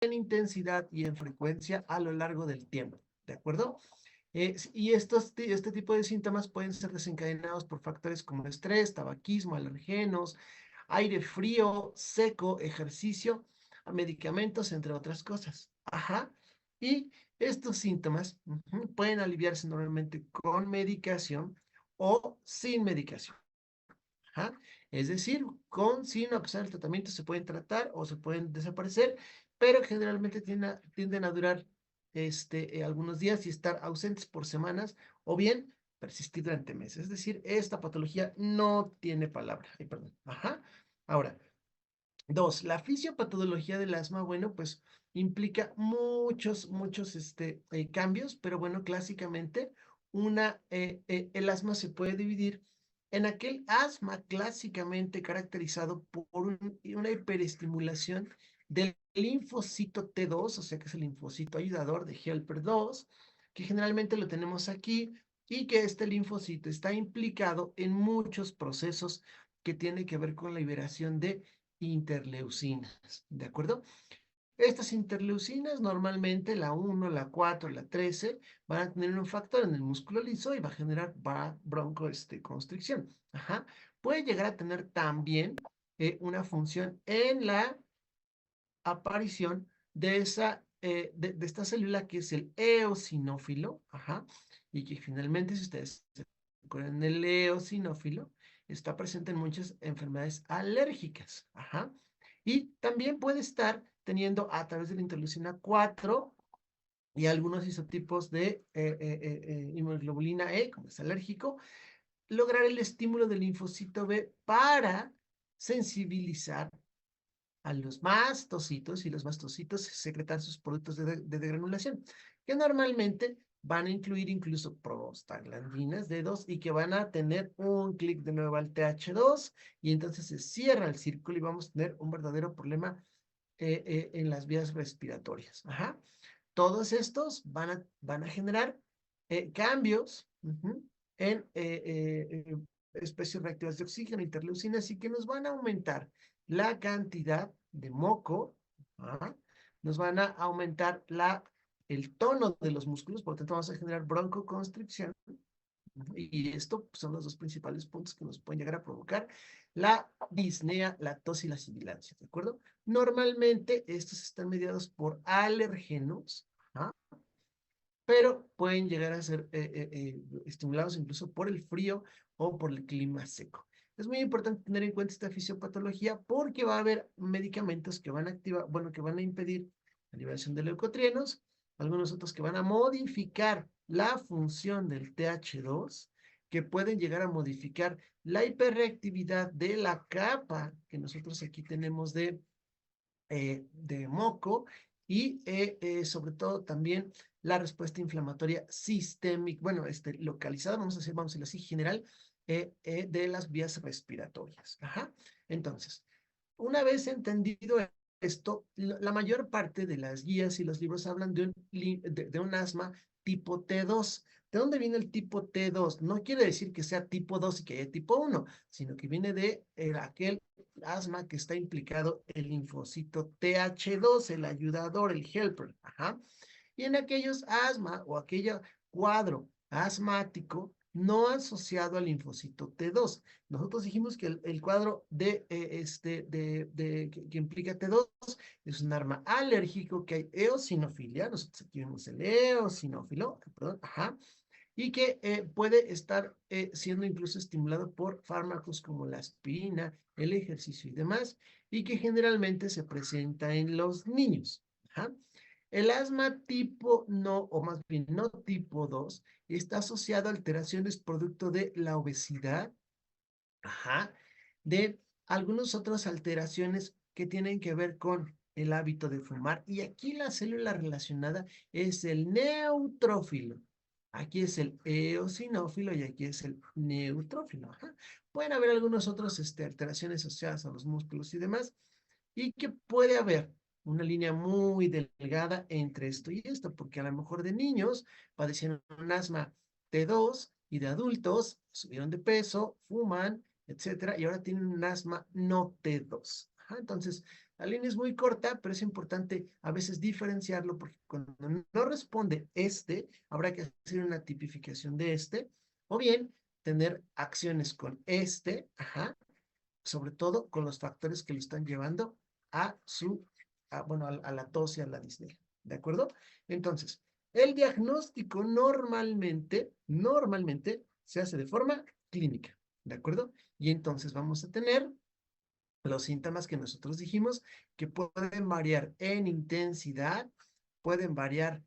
en intensidad y en frecuencia a lo largo del tiempo, ¿de acuerdo? Y este tipo de síntomas pueden ser desencadenados por factores como estrés, tabaquismo, alergenos, aire frío, seco, ejercicio, medicamentos, entre otras cosas. Ajá. Y estos síntomas pueden aliviarse normalmente con medicación o sin medicación. Ajá. Es decir, sin o pesar del tratamiento se pueden tratar o se pueden desaparecer, pero generalmente tienden a durar algunos días y estar ausentes por semanas o bien persistir durante meses. Es decir, esta patología no tiene palabra. Ay, perdón. Ajá. Ahora, dos, la fisiopatología del asma, bueno, pues implica muchos cambios, pero bueno, clásicamente el asma se puede dividir en aquel asma clásicamente caracterizado por una hiperestimulación del linfocito T2, o sea que es el linfocito ayudador de Helper 2, que generalmente lo tenemos aquí, y que este linfocito está implicado en muchos procesos que tienen que ver con la liberación de interleucinas, ¿de acuerdo? Estas interleucinas, normalmente la 1, la 4, la 13, van a tener un factor en el músculo liso y va a generar broncoconstricción. Ajá. Puede llegar a tener también una función en la aparición de esta célula que es el eosinófilo, ajá, y que finalmente, si ustedes se acuerdan, el eosinófilo está presente en muchas enfermedades alérgicas, ajá, y también puede estar teniendo a través de la interleucina 4 y algunos isotipos de inmunoglobulina E, como es alérgico, lograr el estímulo del linfocito B para sensibilizar a los mastocitos y los mastocitos secretan sus productos de degranulación, que normalmente van a incluir incluso prostaglandinas D2 y que van a tener un clic de nuevo al TH2 y entonces se cierra el círculo y vamos a tener un verdadero problema en las vías respiratorias. Ajá. Todos estos van a generar cambios en especies reactivas de oxígeno, interleucinas, y que nos van a aumentar la cantidad de moco, ¿ah? Nos van a aumentar el tono de los músculos, por lo tanto vamos a generar broncoconstricción, y esto son los dos principales puntos que nos pueden llegar a provocar la disnea, la tos y la sibilancia, ¿de acuerdo? Normalmente estos están mediados por alergenos, ¿ah? Pero pueden llegar a ser estimulados incluso por el frío o por el clima seco. Es muy importante tener en cuenta esta fisiopatología porque va a haber medicamentos que van a activar, bueno, que van a impedir la liberación de leucotrienos, algunos otros que van a modificar la función del TH2, que pueden llegar a modificar la hiperreactividad de la capa que nosotros aquí tenemos de moco y sobre todo también la respuesta inflamatoria sistémica, bueno, localizada, vamos a decirlo así, general, de las vías respiratorias. Ajá. Entonces, una vez entendido esto, la mayor parte de las guías y los libros hablan de un asma tipo T2. ¿De dónde viene el tipo T2? No quiere decir que sea tipo 2 y que haya tipo 1, sino que viene de aquel asma que está implicado el linfocito TH2, el ayudador, el helper. Ajá. Y en aquellos asma o aquel cuadro asmático no asociado al linfocito T2. Nosotros dijimos que el cuadro que implica T2 es un arma alérgico, que hay eosinofilia, nosotros aquí vemos el eosinófilo, perdón, ajá, y que puede estar siendo incluso estimulado por fármacos como la aspirina, el ejercicio y demás, y que generalmente se presenta en los niños. Ajá. El asma tipo no, o más bien no tipo 2, está asociado a alteraciones producto de la obesidad, ajá, de algunas otras alteraciones que tienen que ver con el hábito de fumar. Y aquí la célula relacionada es el neutrófilo. Aquí es el eosinófilo y aquí es el neutrófilo. Ajá. Pueden haber algunas otras alteraciones asociadas a los músculos y demás. Y que puede haber una línea muy delgada entre esto y esto, porque a lo mejor de niños padecieron un asma T2 y de adultos subieron de peso, fuman, etcétera, y ahora tienen un asma no T2. Ajá, entonces, La línea es muy corta, pero es importante a veces diferenciarlo porque cuando no responde habrá que hacer una tipificación de o bien tener acciones con ajá, sobre todo con los factores que lo están llevando a bueno, a la tos y a la disnea, ¿de acuerdo? Entonces, el diagnóstico normalmente se hace de forma clínica, ¿de acuerdo? Y entonces vamos a tener los síntomas que nosotros dijimos que pueden variar en intensidad, pueden variar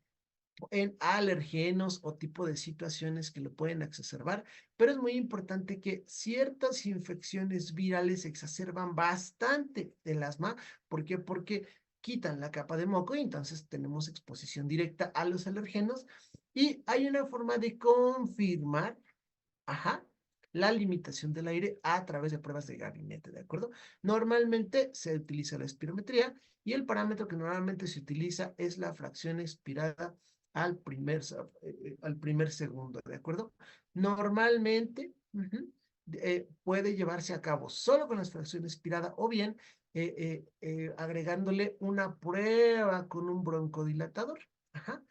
en alergenos o tipo de situaciones que lo pueden exacerbar, pero es muy importante que ciertas infecciones virales exacerban bastante el asma. ¿Por qué? Porque quitan la capa de moco y entonces tenemos exposición directa a los alergenos y hay una forma de confirmar, ajá, la limitación del aire a través de pruebas de gabinete, ¿de acuerdo? Normalmente se utiliza la espirometría y el parámetro que normalmente se utiliza es la fracción expirada al primer segundo, ¿de acuerdo? Normalmente puede llevarse a cabo solo con la fracción expirada o bien agregándole una prueba con un broncodilatador. Ajá.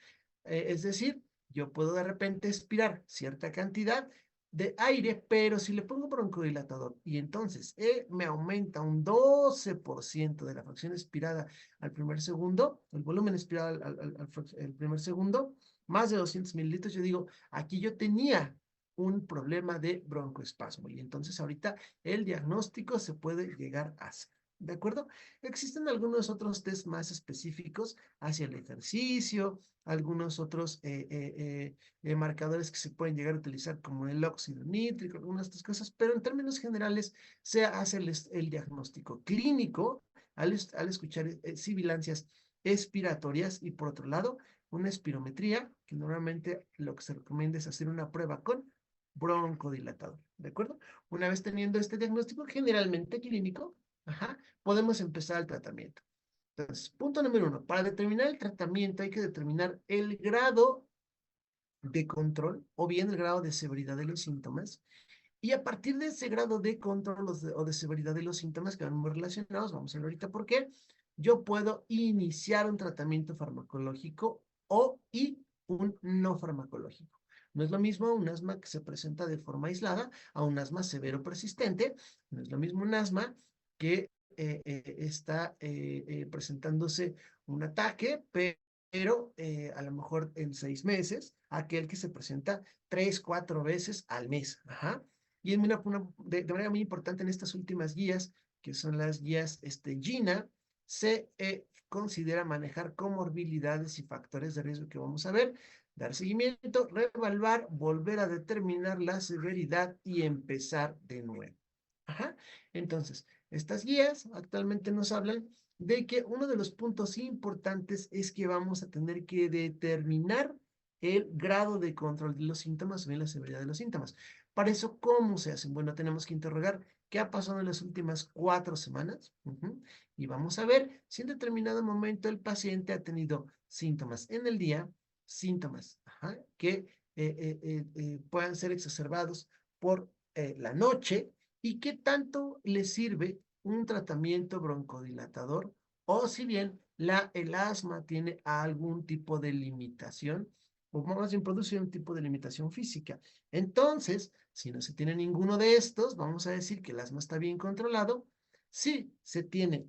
Es decir, yo puedo de repente expirar cierta cantidad de aire, pero si le pongo broncodilatador y entonces me aumenta un 12% de la fracción expirada al primer segundo, el volumen expirado al primer segundo, más de 200 mililitros, yo digo, aquí yo tenía un problema de broncoespasmo y entonces ahorita el diagnóstico se puede llegar a hacer. ¿De acuerdo? Existen algunos otros test más específicos hacia el ejercicio, algunos otros marcadores que se pueden llegar a utilizar como el óxido nítrico, algunas de estas cosas, pero en términos generales se hace el diagnóstico clínico al escuchar sibilancias expiratorias y por otro lado una espirometría, que normalmente lo que se recomienda es hacer una prueba con broncodilatador, ¿de acuerdo? Una vez teniendo este diagnóstico generalmente clínico, ajá, podemos empezar el tratamiento. Entonces, punto número 1, para determinar el tratamiento hay que determinar el grado de control o bien el grado de severidad de los síntomas. Y a partir de ese grado de control o de severidad de los síntomas que van muy relacionados, vamos a ver ahorita por qué, yo puedo iniciar un tratamiento farmacológico y un no farmacológico. No es lo mismo un asma que se presenta de forma aislada a un asma severo persistente. No es lo mismo un asma que está presentándose un ataque, pero a lo mejor en 6 meses, aquel que se presenta 3, 4 veces al mes. Ajá. Y de manera muy importante en estas últimas guías, que son las guías GINA, se considera manejar comorbilidades y factores de riesgo que vamos a ver, dar seguimiento, reevaluar, volver a determinar la severidad y empezar de nuevo. Ajá. Entonces, estas guías actualmente nos hablan de que uno de los puntos importantes es que vamos a tener que determinar el grado de control de los síntomas o bien la severidad de los síntomas. Para eso, ¿cómo se hacen? Bueno, tenemos que interrogar qué ha pasado en las últimas 4 semanas y vamos a ver si en determinado momento el paciente ha tenido síntomas en el día, síntomas que puedan ser exacerbados por la noche y qué tanto le sirve un tratamiento broncodilatador o si bien el asma tiene algún tipo de limitación o más bien produce un tipo de limitación física. Entonces, si no se tiene ninguno de estos, vamos a decir que el asma está bien controlado. Si se tiene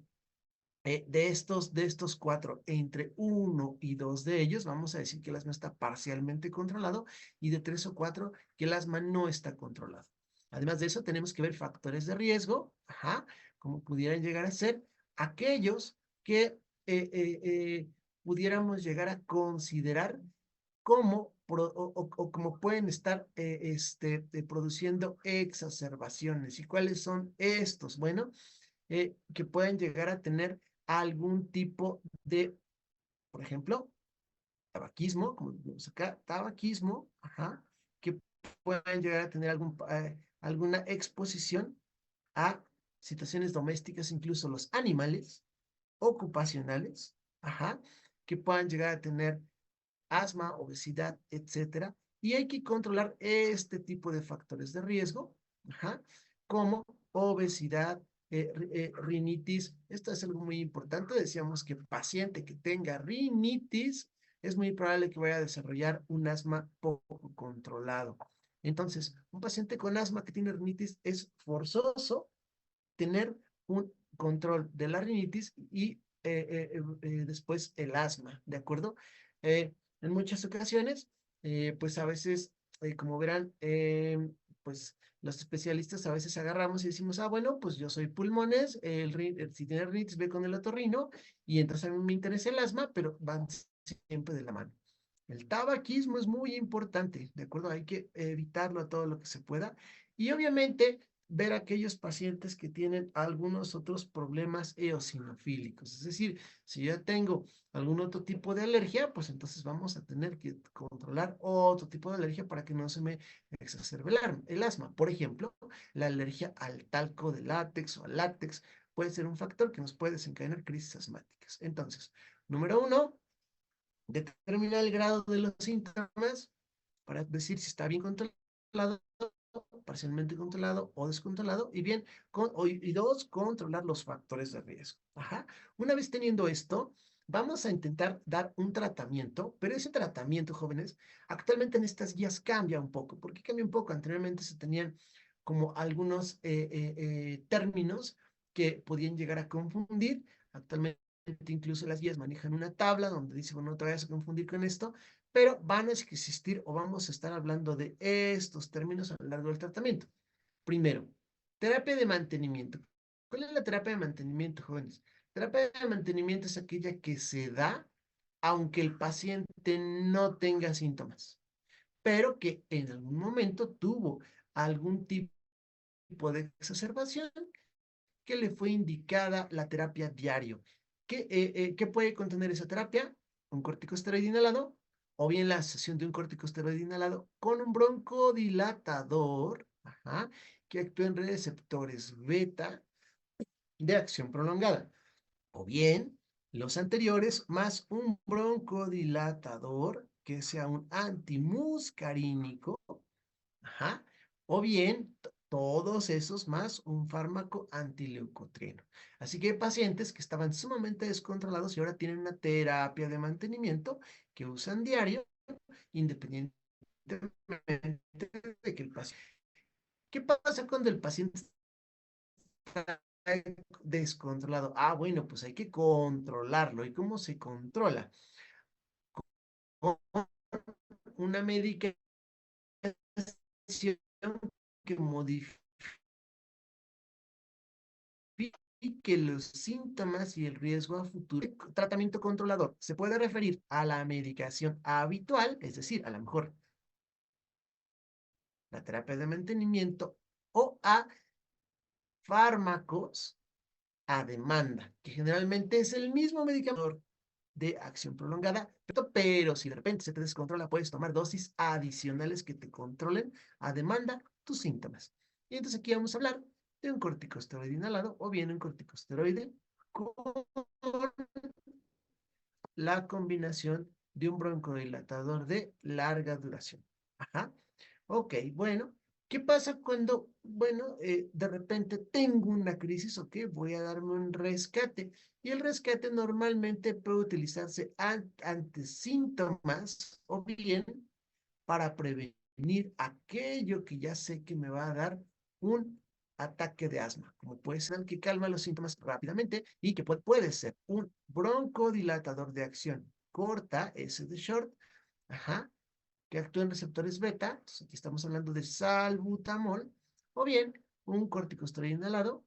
de estos 4, entre 1 y 2 de ellos, vamos a decir que el asma está parcialmente controlado y de 3 o 4 que el asma no está controlado. Además de eso, tenemos que ver factores de riesgo, como pudieran llegar a ser aquellos que pudiéramos llegar a considerar o como pueden estar produciendo exacerbaciones. ¿Y cuáles son estos? Bueno, que pueden llegar a tener algún tipo de, por ejemplo, tabaquismo, como vemos acá, tabaquismo, que pueden llegar a tener alguna exposición a situaciones domésticas, incluso los animales, ocupacionales, que puedan llegar a tener asma, obesidad, etcétera. Y hay que controlar este tipo de factores de riesgo, como obesidad, rinitis. Esto es algo muy importante. Decíamos que paciente que tenga rinitis es muy probable que vaya a desarrollar un asma poco controlado. Entonces, un paciente con asma que tiene rinitis es forzoso tener un control de la rinitis y después el asma, ¿de acuerdo? En muchas ocasiones, pues a veces, como verán, pues los especialistas a veces agarramos y decimos, ah, bueno, pues yo soy pulmones, si tiene rinitis, ve con el otorrino, y entonces a mí me interesa el asma, pero van siempre de la mano. El tabaquismo es muy importante, ¿de acuerdo? Hay que evitarlo a todo lo que se pueda. Y obviamente ver aquellos pacientes que tienen algunos otros problemas eosinofílicos. Es decir, si yo tengo algún otro tipo de alergia, pues entonces vamos a tener que controlar otro tipo de alergia para que no se me exacerbe el asma. Por ejemplo, la alergia al talco de látex o al látex puede ser un factor que nos puede desencadenar crisis asmáticas. Entonces, número uno, determinar el grado de los síntomas para decir si está bien controlado, parcialmente controlado o descontrolado, y bien, y dos, controlar los factores de riesgo. Ajá. Una vez teniendo esto, vamos a intentar dar un tratamiento, pero ese tratamiento, jóvenes, actualmente en estas guías cambia un poco. ¿Por qué cambia un poco? Anteriormente se tenían como algunos términos que podían llegar a confundir. Actualmente incluso las guías manejan una tabla donde dice, bueno, no te vayas a confundir con esto, pero van a existir o vamos a estar hablando de estos términos a lo largo del tratamiento. Primero, terapia de mantenimiento. ¿Cuál es la terapia de mantenimiento, jóvenes? Terapia de mantenimiento es aquella que se da aunque el paciente no tenga síntomas, pero que en algún momento tuvo algún tipo de exacerbación que le fue indicada la terapia diario. ¿Qué puede contener esa terapia? Un corticosteroide inhalado o bien la asociación de un corticosteroide inhalado con un broncodilatador, ajá, que actúa en receptores beta de acción prolongada. O bien los anteriores más un broncodilatador que sea un antimuscarínico. Ajá. O bien, todos esos más un fármaco antileucotrieno. Así que hay pacientes que estaban sumamente descontrolados y ahora tienen una terapia de mantenimiento que usan diario, independientemente de que el paciente. ¿Qué pasa cuando el paciente está descontrolado? Ah, bueno, pues hay que controlarlo. ¿Y cómo se controla? Con una medicación que modifica que los síntomas y el riesgo a futuro. Tratamiento controlador se puede referir a la medicación habitual, es decir, a lo mejor la terapia de mantenimiento o a fármacos a demanda, que generalmente es el mismo medicamento de acción prolongada, pero si de repente se te descontrola, puedes tomar dosis adicionales que te controlen a demanda tus síntomas. Y entonces aquí vamos a hablar de un corticosteroide inhalado o bien un corticosteroide con la combinación de un broncodilatador de larga duración. Ajá. Ok, bueno, ¿qué pasa cuando, bueno, de repente tengo una crisis? Ok, voy a darme un rescate. Y el rescate normalmente puede utilizarse ante síntomas o bien para prevenir aquello que ya sé que me va a dar un ataque de asma, como puede ser el que calma los síntomas rápidamente y que puede ser un broncodilatador de acción corta, ese de short, ajá, que actúa en receptores beta, entonces aquí estamos hablando de salbutamol, o bien un corticosteroide inhalado,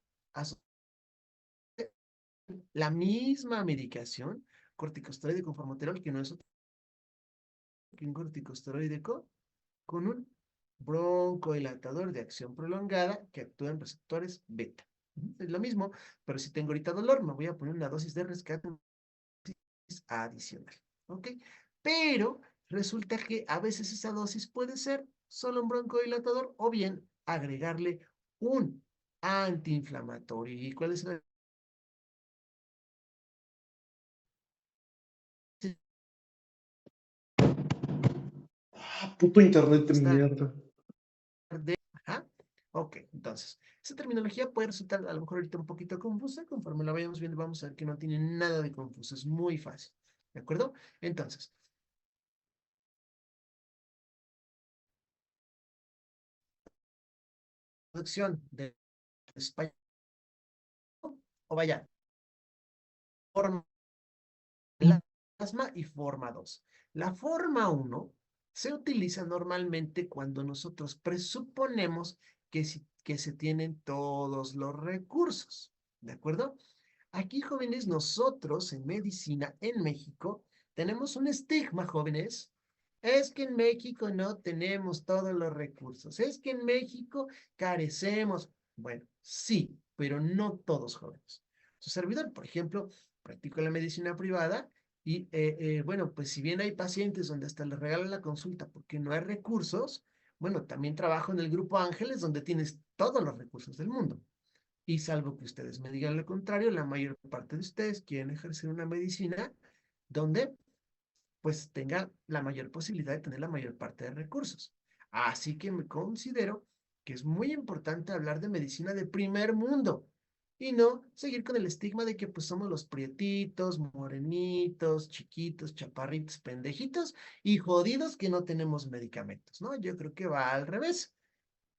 la misma medicación, corticosteroide con formoterol, que no es otro que un corticosteroide con un broncodilatador de acción prolongada que actúa en receptores beta. Es lo mismo, pero si tengo ahorita dolor, me voy a poner una dosis de rescate adicional. ¿Ok? Pero resulta que a veces esa dosis puede ser solo un broncodilatador o bien agregarle un antiinflamatorio. ¿Y cuál es la Puto internet de estar mierda. Ajá. Ok, entonces, Esa terminología puede resultar a lo mejor ahorita un poquito confusa, conforme la vayamos viendo vamos a ver que no tiene nada de confuso, es muy fácil, ¿de acuerdo? Entonces, traducción de español, o vaya, forma plasma y forma 2. La forma uno se utiliza normalmente cuando nosotros presuponemos que se tienen todos los recursos, ¿de acuerdo? Aquí, jóvenes, nosotros en medicina en México tenemos un estigma, jóvenes. Es que en México no tenemos todos los recursos. Es que en México carecemos. Bueno, sí, pero no todos, jóvenes. Su servidor, por ejemplo, practico la medicina privada y, bueno, pues si bien hay pacientes donde hasta les regalan la consulta porque no hay recursos, bueno, también trabajo en el Grupo Ángeles donde tienes todos los recursos del mundo. Y salvo que ustedes me digan lo contrario, la mayor parte de ustedes quieren ejercer una medicina donde pues tenga la mayor posibilidad de tener la mayor parte de recursos. Así que me considero que es muy importante hablar de medicina de primer mundo y no seguir con el estigma de que pues somos los prietitos, morenitos, chiquitos, chaparritos, pendejitos y jodidos que no tenemos medicamentos, ¿no? Yo creo que va al revés.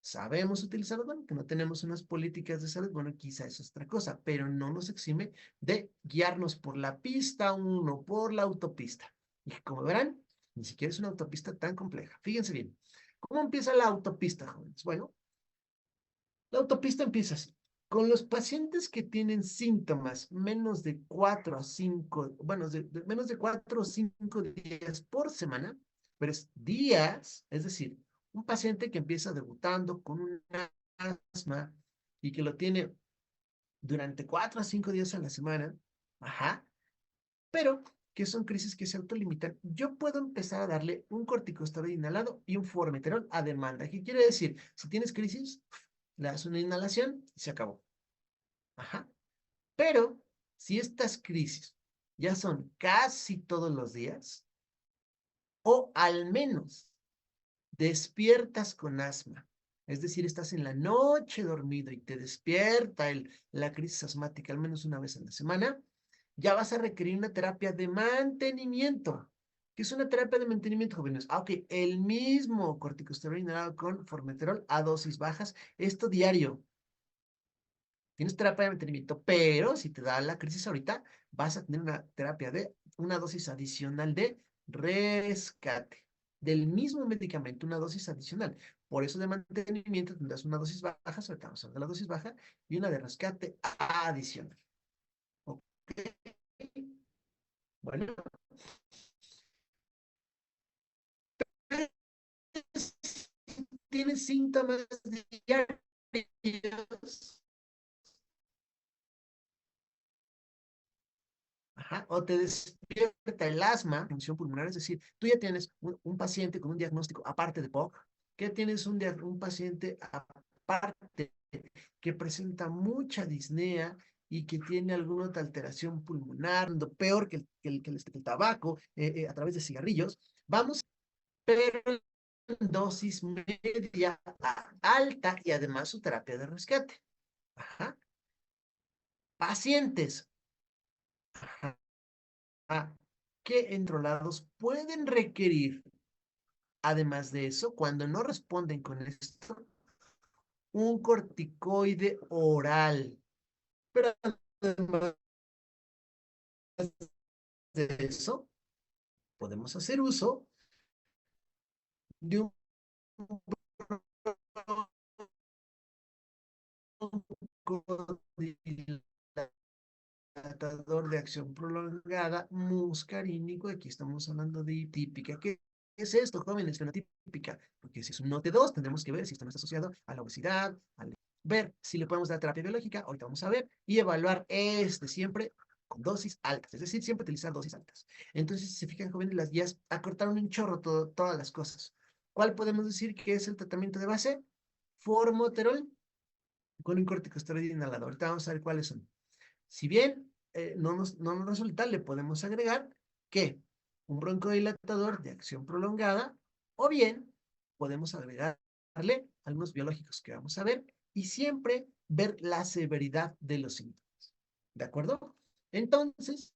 Sabemos utilizarlos, bueno, que no tenemos unas políticas de salud, bueno, quizá eso es otra cosa, pero no nos exime de guiarnos por la pista uno, por la autopista. Y como verán, ni siquiera es una autopista tan compleja. Fíjense bien, ¿cómo empieza la autopista, jóvenes? Bueno, la autopista empieza así. Con los pacientes que tienen síntomas menos de 4 a 5, bueno, menos de 4 o 5 días por semana, pero es días, es decir, un paciente que empieza debutando con un asma y que lo tiene durante 4 a 5 días a la semana, ajá, pero que son crisis que se autolimitan, yo puedo empezar a darle un corticosteroide inhalado y un formoterol a demanda. ¿Qué quiere decir? Si tienes crisis, le das una inhalación y se acabó. Ajá. Pero si estas crisis ya son casi todos los días, o al menos despiertas con asma, es decir, estás en la noche dormido y te despierta la crisis asmática al menos una vez a la semana, ya vas a requerir una terapia de mantenimiento. ¿Qué es una terapia de mantenimiento, jóvenes? Ah, ok, el mismo corticosteroide inhalado con formoterol a dosis bajas, esto diario. Tienes terapia de mantenimiento, pero si te da la crisis ahorita, vas a tener una terapia de una dosis adicional de rescate del mismo medicamento, una dosis adicional. Por eso de mantenimiento tendrás una dosis baja, ahorita vamos a hablar de la dosis baja, y una de rescate adicional. ¿Ok? Bueno, tienes síntomas diarios. Ajá, o te despierta el asma, función pulmonar, es decir, tú ya tienes un paciente con un diagnóstico aparte de POC, que tienes un paciente aparte que presenta mucha disnea y que tiene alguna otra alteración pulmonar, peor que el tabaco, a través de cigarrillos, vamos, pero en dosis media a alta y además su terapia de rescate. Ajá. Pacientes. Ajá. Que enrolados pueden requerir, además de eso, cuando no responden con esto, un corticoide oral. Pero además de eso, podemos hacer uso de un dilatador de acción prolongada muscarínico. Aquí estamos hablando de típica. ¿Qué es esto, jóvenes? Fenotípica. Porque si es un NOT 2, tendremos que ver si esto no está asociado a la obesidad, ver si le podemos dar terapia biológica, ahorita vamos a ver, y evaluar siempre con dosis altas, es decir, siempre utilizar dosis altas. Entonces, si se fijan, jóvenes, las guías acortaron un chorro todas las cosas. ¿Cuál podemos decir que es el tratamiento de base? Formoterol con un corticosteroide inhalador. Ahorita vamos a ver cuáles son. Si bien no nos resulta, le podemos agregar que un broncodilatador de acción prolongada, o bien podemos agregarle algunos biológicos que vamos a ver, y siempre ver la severidad de los síntomas. ¿De acuerdo? Entonces,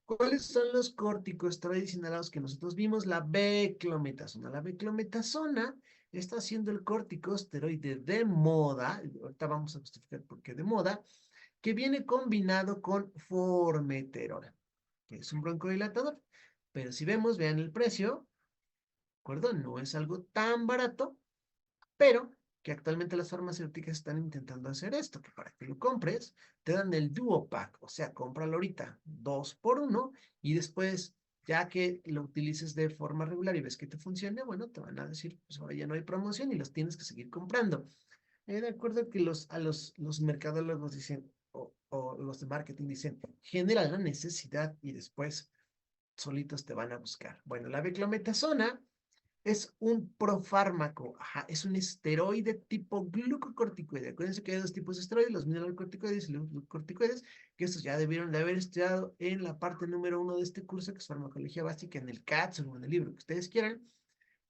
¿cuáles son los corticosteroides inhalados que nosotros vimos? La beclometasona. La beclometasona está siendo el corticosteroide de moda, ahorita vamos a justificar por qué de moda, que viene combinado con formoterol, que es un broncodilatador. Pero si vemos, vean el precio, ¿de acuerdo? No es algo tan barato, pero que actualmente las farmacéuticas están intentando hacer esto, que para que lo compres, te dan el Duo Pack, o sea, cómpralo ahorita, 2 por 1, y después, ya que lo utilices de forma regular y ves que te funcione, bueno, te van a decir, pues ahora ya no hay promoción y los tienes que seguir comprando. De acuerdo que los mercadólogos dicen, o los de marketing dicen, genera la necesidad y después solitos te van a buscar. Bueno, la beclometasona es un profármaco, ajá, es un esteroide tipo glucocorticoide. Acuérdense que hay dos tipos de esteroides, los mineralocorticoides y los glucocorticoides, que estos ya debieron de haber estudiado en la parte número 1 de este curso, que es farmacología básica, en el CATS o en el libro que ustedes quieran,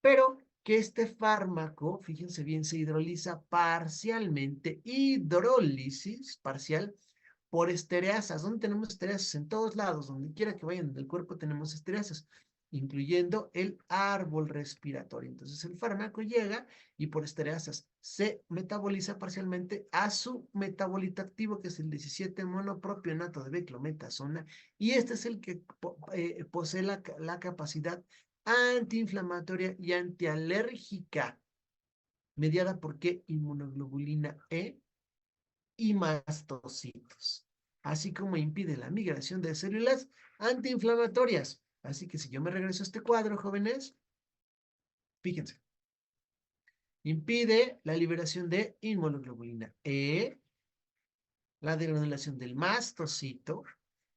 pero que este fármaco, fíjense bien, se hidroliza parcialmente, hidrólisis parcial, por estereasas. ¿Dónde tenemos estereasas? En todos lados, donde quiera que vayan del cuerpo tenemos estereasas, incluyendo el árbol respiratorio. Entonces el fármaco llega y por estereasas se metaboliza parcialmente a su metabolito activo, que es el 17-monopropionato de beclometasona, y este es el que posee la capacidad antiinflamatoria y antialérgica, mediada por qué inmunoglobulina E y mastocitos, así como impide la migración de células antiinflamatorias. Así que si yo me regreso a este cuadro, jóvenes, fíjense, impide la liberación de inmunoglobulina E, la degranulación del mastocito,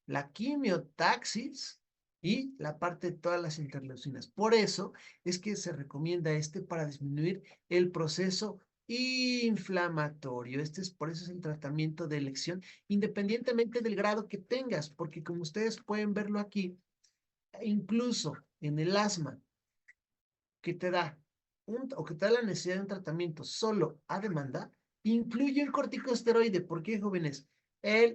la quimiotaxis y la parte de todas las interleucinas. Por eso es que se recomienda este para disminuir el proceso inflamatorio. Por eso es el tratamiento de elección, independientemente del grado que tengas, porque como ustedes pueden verlo aquí, incluso en el asma que te da o que te da la necesidad de un tratamiento solo a demanda, incluye el corticosteroide. ¿Por qué, jóvenes?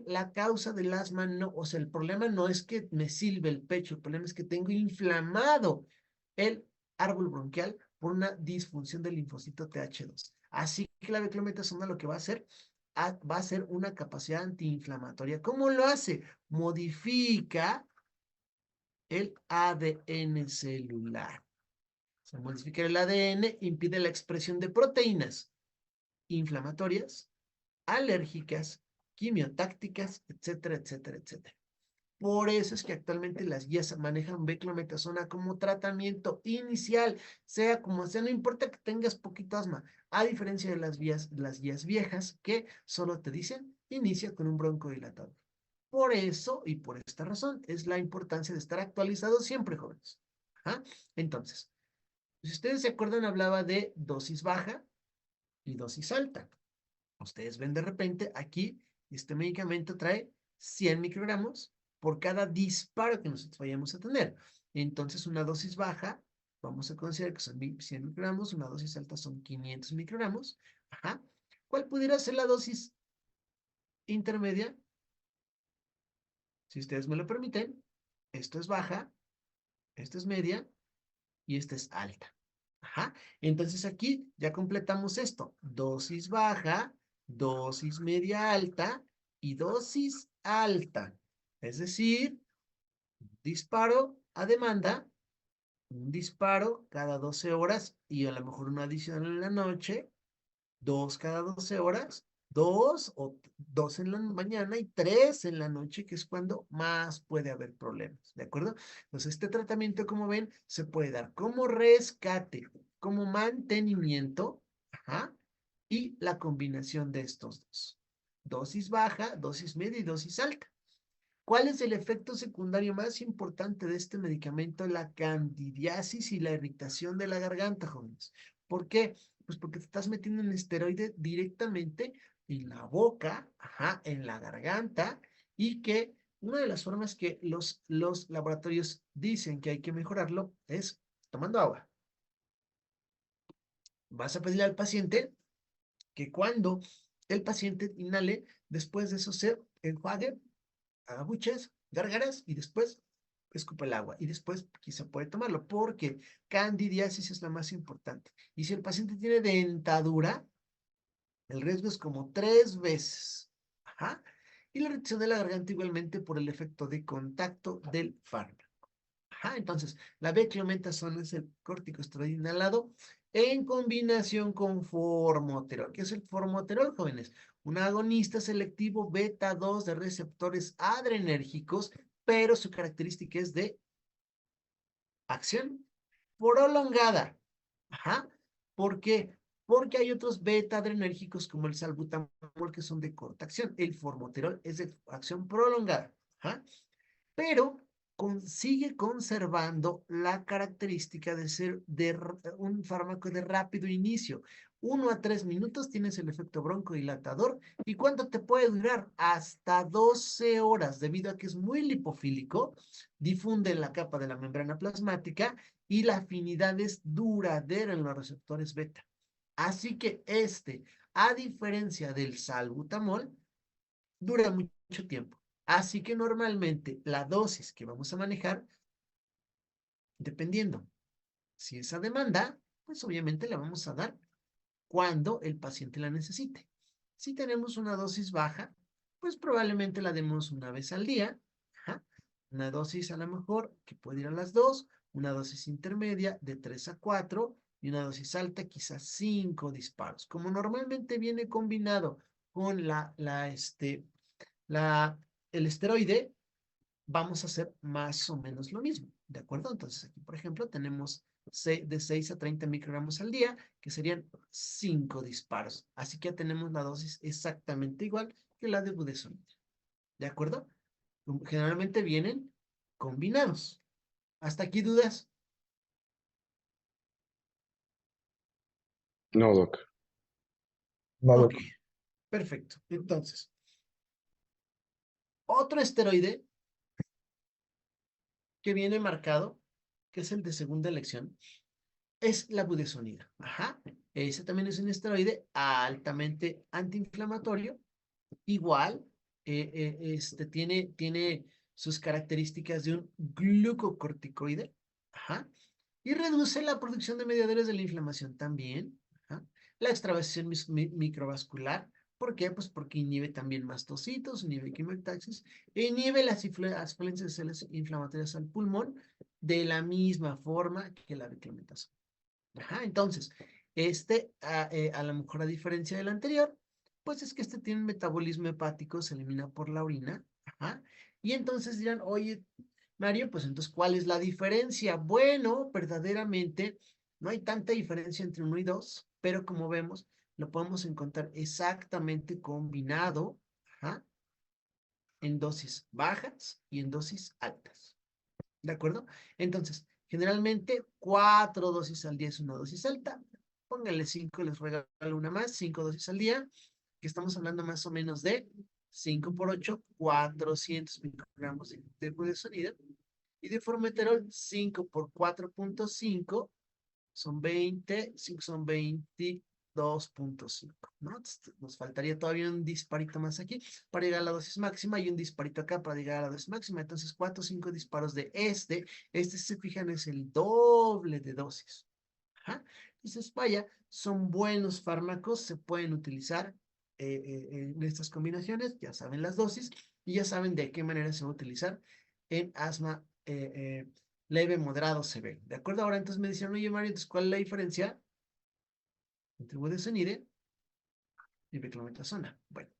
La causa del asma no, o sea, el problema no es que me silbe el pecho, el problema es que tengo inflamado el árbol bronquial por una disfunción del linfocito TH2. Así que la beclometasona lo que va a hacer, va a ser una capacidad antiinflamatoria. ¿Cómo lo hace? Modifica el ADN celular. Se modifica el ADN, impide la expresión de proteínas inflamatorias, alérgicas, quimiotácticas, etcétera, etcétera, etcétera. Por eso es que actualmente las guías manejan beclometasona como tratamiento inicial, sea como sea, no importa que tengas poquito asma, a diferencia de las guías viejas que solo te dicen inicia con un broncodilatador. Por eso y por esta razón es la importancia de estar actualizado siempre, jóvenes. ¿Ah? Entonces, si ustedes se acuerdan, hablaba de dosis baja y dosis alta. Ustedes ven de repente aquí, este medicamento trae 100 microgramos por cada disparo que nosotros vayamos a tener. Entonces, una dosis baja, vamos a considerar que son 100 microgramos, una dosis alta son 500 microgramos. Ajá. ¿Cuál pudiera ser la dosis intermedia? Si ustedes me lo permiten, esto es baja, esto es media y esta es alta. Ajá. Entonces aquí ya completamos esto. Dosis baja, dosis media alta y dosis alta. Es decir, disparo a demanda, un disparo cada 12 horas y a lo mejor uno adicional en la noche, dos cada 12 horas, dos en la mañana y tres en la noche, que es cuando más puede haber problemas, ¿de acuerdo? Entonces, este tratamiento, como ven, se puede dar como rescate, como mantenimiento, ajá, y la combinación de estos dos. Dosis baja, dosis media y dosis alta. ¿Cuál es el efecto secundario más importante de este medicamento? La candidiasis y la irritación de la garganta, jóvenes. ¿Por qué? Pues porque te estás metiendo un esteroide directamente en la boca, ajá, en la garganta, y que una de las formas que los laboratorios dicen que hay que mejorarlo es tomando agua. Vas a pedirle al paciente que cuando el paciente inhale, después de eso se enjuague, haga buches, gárgaras y después escupa el agua. Y después quizá puede tomarlo porque candidiasis es la más importante. Y si el paciente tiene dentadura, el riesgo es como 3 veces. Ajá. Y la reacción de la garganta igualmente por el efecto de contacto del fármaco. Ajá, entonces, la beclometasona es el corticosteroide inhalado en combinación con formoterol. ¿Qué es el formoterol, jóvenes? Un agonista selectivo beta 2 de receptores adrenérgicos, pero su característica es de acción prolongada. Ajá. ¿Por qué? Porque hay otros beta adrenérgicos como el salbutamol que son de corta acción. El formoterol es de acción prolongada. Ajá, pero sigue conservando la característica de ser un fármaco de rápido inicio. 1 a 3 minutos tienes el efecto broncodilatador. ¿Y cuánto te puede durar? Hasta 12 horas, debido a que es muy lipofílico, difunde en la capa de la membrana plasmática y la afinidad es duradera en los receptores beta. Así que a diferencia del salbutamol, dura mucho tiempo. Así que normalmente la dosis que vamos a manejar, dependiendo si es a demanda, pues obviamente la vamos a dar cuando el paciente la necesite. Si tenemos una dosis baja, pues probablemente la demos 1 vez al día. Ajá. Una dosis a lo mejor que puede ir a las 2, una dosis intermedia de 3 a 4 y una dosis alta quizás 5 disparos. Como normalmente viene combinado con la, el esteroide, vamos a hacer más o menos lo mismo, ¿de acuerdo? Entonces aquí, por ejemplo, tenemos de 6 a 30 microgramos al día, que serían 5 disparos. Así que ya tenemos la dosis exactamente igual que la de budesonida, ¿de acuerdo? Generalmente vienen combinados. ¿Hasta aquí dudas? No, Doc. No, Ok, doc. perfecto. Entonces, otro esteroide que viene marcado, que es el de segunda elección, es la budesonida. Ajá. Ese también es un esteroide altamente antiinflamatorio. Igual, tiene sus características de un glucocorticoide. Ajá. Y reduce la producción de mediadores de la inflamación también. Ajá. La extravasión microvascular. ¿Por qué? Pues porque inhibe también mastocitos, inhibe quimiotaxis, inhibe las afluencias de células inflamatorias al pulmón de la misma forma que la beclometasona. Ajá, entonces, a lo mejor a diferencia del anterior, pues es que tiene un metabolismo hepático, se elimina por la orina. Ajá, y entonces dirán, oye, Mario, pues entonces, ¿cuál es la diferencia? Bueno, verdaderamente no hay tanta diferencia entre uno y dos, pero como vemos, lo podemos encontrar exactamente combinado, ajá, en dosis bajas y en dosis altas. ¿De acuerdo? Entonces, generalmente 4 dosis al día es una dosis alta. Pónganle 5, les regalo una más, 5 dosis al día, que estamos hablando más o menos de 5 por 8, 400 microgramos de budesonida. Y de formoterol, 5 por 4,5 son 20, 5 son 22,5, ¿no? Nos faltaría todavía un disparito más aquí para llegar a la dosis máxima y un disparito acá para llegar a la dosis máxima. Entonces, 4 o 5 disparos de si se fijan, es el doble de dosis. Ajá. Entonces, vaya, son buenos fármacos, se pueden utilizar en estas combinaciones, ya saben las dosis y ya saben de qué manera se va a utilizar en asma leve, moderado, severo. ¿De acuerdo? Ahora entonces me decían, oye Mario, entonces, ¿cuál es la diferencia entre budesonide y beclometasona? Bueno,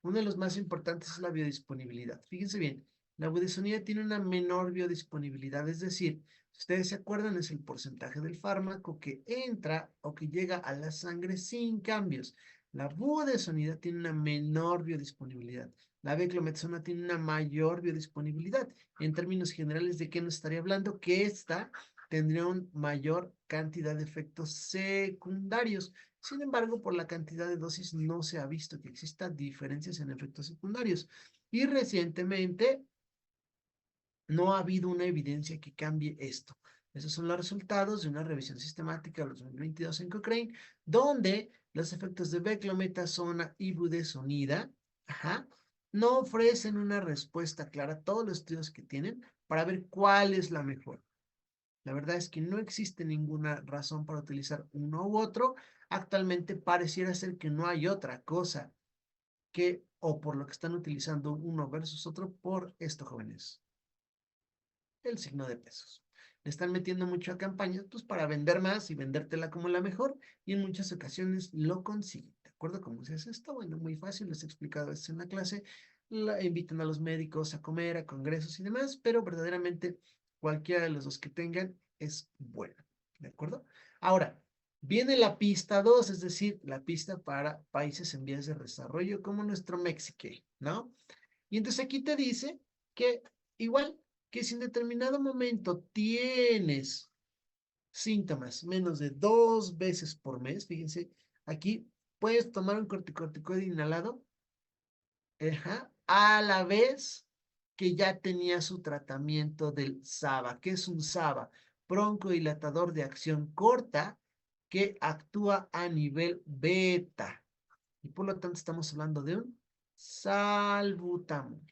uno de los más importantes es la biodisponibilidad. Fíjense bien, la budesonida tiene una menor biodisponibilidad, es decir, si ustedes se acuerdan, es el porcentaje del fármaco que entra o que llega a la sangre sin cambios. La budesonida tiene una menor biodisponibilidad. La beclometasona tiene una mayor biodisponibilidad. En términos generales, ¿de qué nos estaría hablando? Que esta tendría una mayor cantidad de efectos secundarios. Sin embargo, por la cantidad de dosis no se ha visto que existan diferencias en efectos secundarios. Y recientemente no ha habido una evidencia que cambie esto. Esos son los resultados de una revisión sistemática de los 2022 en Cochrane, donde los efectos de beclometasona y budesonida, ajá, no ofrecen una respuesta clara a todos los estudios que tienen para ver cuál es la mejor. La verdad es que no existe ninguna razón para utilizar uno u otro. Actualmente pareciera ser que no hay otra cosa que, o por lo que están utilizando uno versus otro, por esto, jóvenes, el signo de pesos. Le están metiendo mucho a campañas, pues para vender más y vendértela como la mejor, y en muchas ocasiones lo consiguen. ¿De acuerdo? ¿Cómo se hace esto? Bueno, muy fácil, les he explicado esto en la clase. Invitan a los médicos a comer, a congresos y demás, pero verdaderamente cualquiera de los dos que tengan es bueno. ¿De acuerdo? Ahora, viene la pista 2, es decir, la pista para países en vías de desarrollo como nuestro México, ¿no? Y entonces aquí te dice que igual que si en determinado momento tienes síntomas menos de 2 veces por mes, fíjense, aquí puedes tomar un corticoide inhalado, ajá, a la vez que ya tenía su tratamiento del SABA. ¿Qué es un SABA? Broncodilatador de acción corta que actúa a nivel beta. Y por lo tanto estamos hablando de un salbutamol.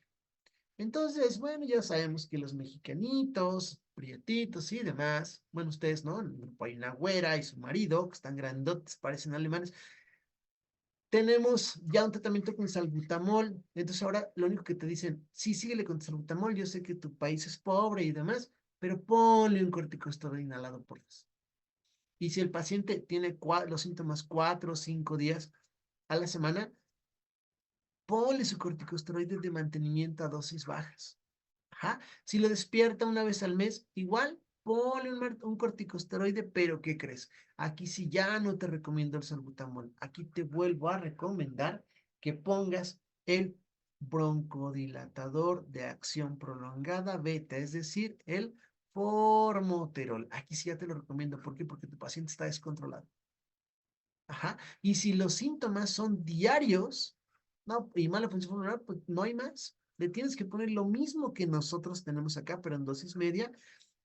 Entonces, bueno, ya sabemos que los mexicanitos, prietitos y demás, bueno, ustedes, ¿no? En el grupo hay una güera y su marido, que están grandotes, parecen alemanes. Tenemos ya un tratamiento con salbutamol. Entonces ahora lo único que te dicen, sí, síguele con salbutamol, yo sé que tu país es pobre y demás, pero ponle un corticosteroide inhalado por eso. Y si el paciente tiene los síntomas 4 o 5 días a la semana, ponle su corticosteroide de mantenimiento a dosis bajas. Ajá. Si lo despierta una vez al mes, igual ponle un corticosteroide, pero ¿qué crees? Aquí sí ya no te recomiendo el salbutamol. Aquí te vuelvo a recomendar que pongas el broncodilatador de acción prolongada beta, es decir, el formoterol. Aquí sí ya te lo recomiendo. ¿Por qué? Porque tu paciente está descontrolado. Ajá. Y si los síntomas son diarios, no, y mala función pulmonar, pues no hay más. Le tienes que poner lo mismo que nosotros tenemos acá, pero en dosis media.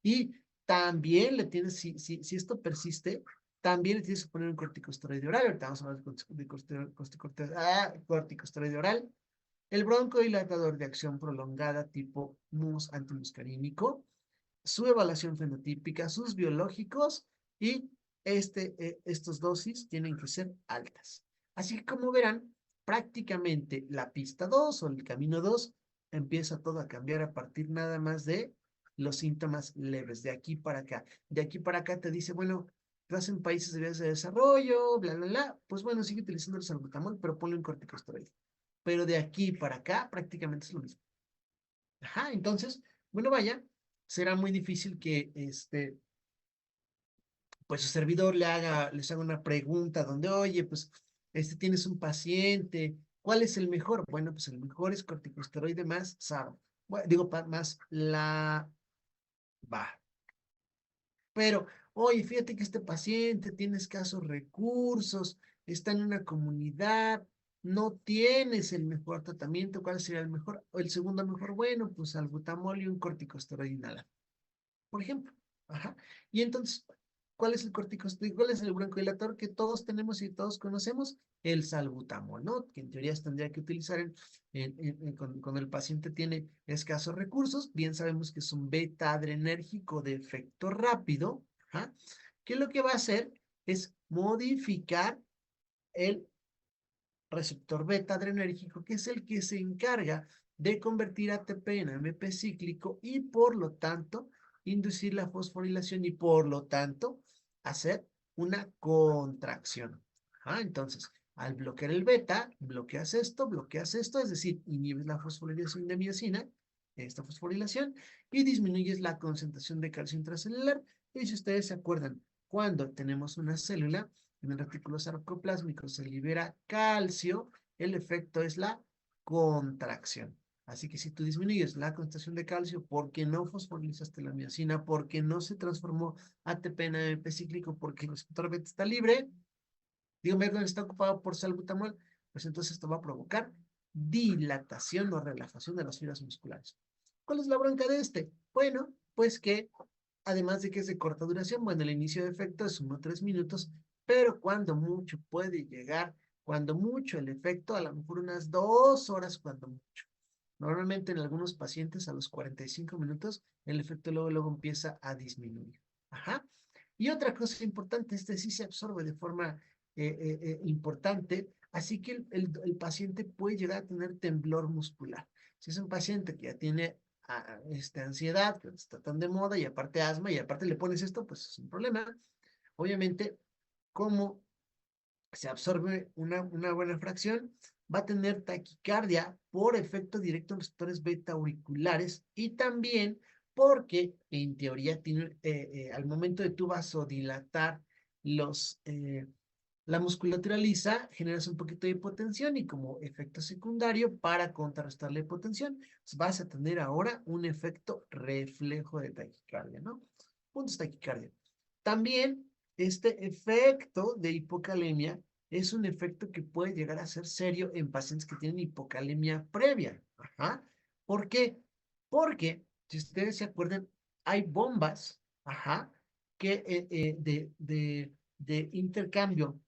Y también le tienes, si esto persiste, también le tienes que poner un corticosteroide oral. Ahorita vamos a hablar de corticosteroide oral. El broncodilatador de acción prolongada tipo mus antimuscarínico, su evaluación fenotípica, sus biológicos y estos dosis tienen que ser altas. Así que como verán, prácticamente la pista 2 o el camino 2 empieza todo a cambiar a partir nada más de los síntomas leves, de aquí para acá. De aquí para acá te dice, bueno, estás en países de vías de desarrollo, bla, bla, bla. Pues bueno, sigue utilizando el salbutamol, pero ponle un corticosteroide. Pero de aquí para acá prácticamente es lo mismo. Ajá, entonces, bueno, vaya, será muy difícil que pues su servidor les haga una pregunta donde, oye, pues, tienes un paciente, ¿cuál es el mejor? Bueno, pues el mejor es corticosteroide más SABA. Bueno, digo, más la va. Pero, oye, fíjate que este paciente tiene escasos recursos, está en una comunidad, no tienes el mejor tratamiento, ¿cuál sería el mejor? O el segundo mejor, bueno, pues salbutamol y un corticosteroide inhalado, por ejemplo. Ajá. Y entonces, ¿cuál es el corticosteroide? ¿Cuál es el broncodilatador que todos tenemos y todos conocemos? El salbutamol, ¿no? Que en teoría se tendría que utilizar cuando el paciente tiene escasos recursos. Bien sabemos que es un beta adrenérgico de efecto rápido, ajá, que lo que va a hacer es modificar el receptor beta adrenérgico, que es el que se encarga de convertir ATP en AMP cíclico y por lo tanto inducir la fosforilación y por lo tanto hacer una contracción. Entonces, al bloquear el beta, bloqueas esto, es decir, inhibes la fosforilación de miocina, esta fosforilación, y disminuyes la concentración de calcio intracelular. Y si ustedes se acuerdan, cuando tenemos una célula, en el retículo sarcoplásmico se libera calcio, el efecto es la contracción. Así que si tú disminuyes la concentración de calcio porque no fosforilizaste la miocina, porque no se transformó ATP en AMP cíclico, porque el receptor beta está libre, digo, perdón, está ocupado por salbutamol, pues entonces esto va a provocar dilatación o relajación de las fibras musculares. ¿Cuál es la bronca de este? Bueno, pues que además de que es de corta duración, bueno, el inicio de efecto es 1 o 3 minutos, pero cuando mucho puede llegar, cuando mucho el efecto, a lo mejor unas 2 horas, cuando mucho. Normalmente en algunos pacientes a los 45 minutos el efecto luego empieza a disminuir. Ajá. Y otra cosa importante, este sí se absorbe de forma importante, así que el paciente puede llegar a tener temblor muscular. Si es un paciente que ya tiene ansiedad, que está tan de moda, y aparte asma, y aparte le pones esto, pues es un problema. Obviamente, como se absorbe una buena fracción, va a tener taquicardia por efecto directo en receptores beta auriculares y también porque en teoría tiene, al momento de tu vasodilatar los, la musculatura lisa, generas un poquito de hipotensión y como efecto secundario para contrarrestar la hipotensión, pues vas a tener ahora un efecto reflejo de taquicardia, ¿no? Puntos taquicardia. También este efecto de hipocalemia es un efecto que puede llegar a ser serio en pacientes que tienen hipocalemia previa. Ajá. ¿Por qué? Porque, si ustedes se acuerdan, hay bombas, ajá, que de intercambio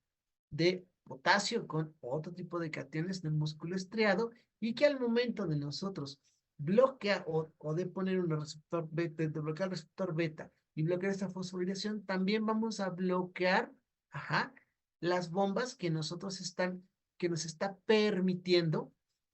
de potasio con otro tipo de cationes del músculo estriado y que al momento de nosotros bloquear o de poner un receptor beta, de bloquear el receptor beta y bloquear esta fosforilación, también vamos a bloquear, ajá, las bombas que nos está permitiendo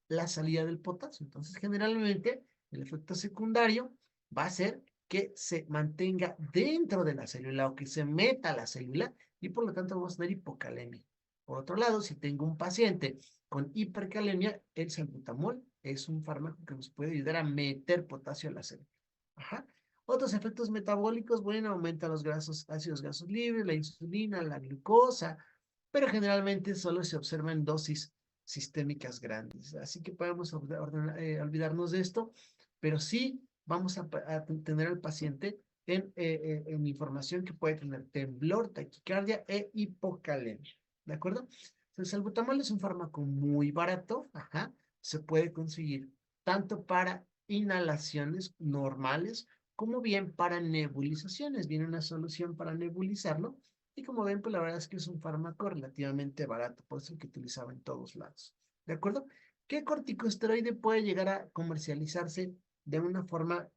la salida del potasio. Entonces, generalmente, el efecto secundario va a ser que se mantenga dentro de la célula o que se meta a la célula y por lo tanto vamos a tener hipocalemia. Por otro lado, si tengo un paciente con hipercalemia, el salbutamol es un fármaco que nos puede ayudar a meter potasio a la célula. Ajá. Otros efectos metabólicos, bueno, aumenta los ácidos grasos libres, la insulina, la glucosa, pero generalmente solo se observan dosis sistémicas grandes. Así que podemos olvidarnos de esto, pero sí vamos a tener al paciente en información que puede tener temblor, taquicardia e hipocalemia. ¿De acuerdo? El salbutamol es un fármaco muy barato, ajá, se puede conseguir tanto para inhalaciones normales como bien para nebulizaciones. Viene una solución para nebulizarlo y como ven, pues la verdad es que es un fármaco relativamente barato, por eso que utilizaba en todos lados. ¿De acuerdo? ¿Qué corticosteroide puede llegar a comercializarse de una forma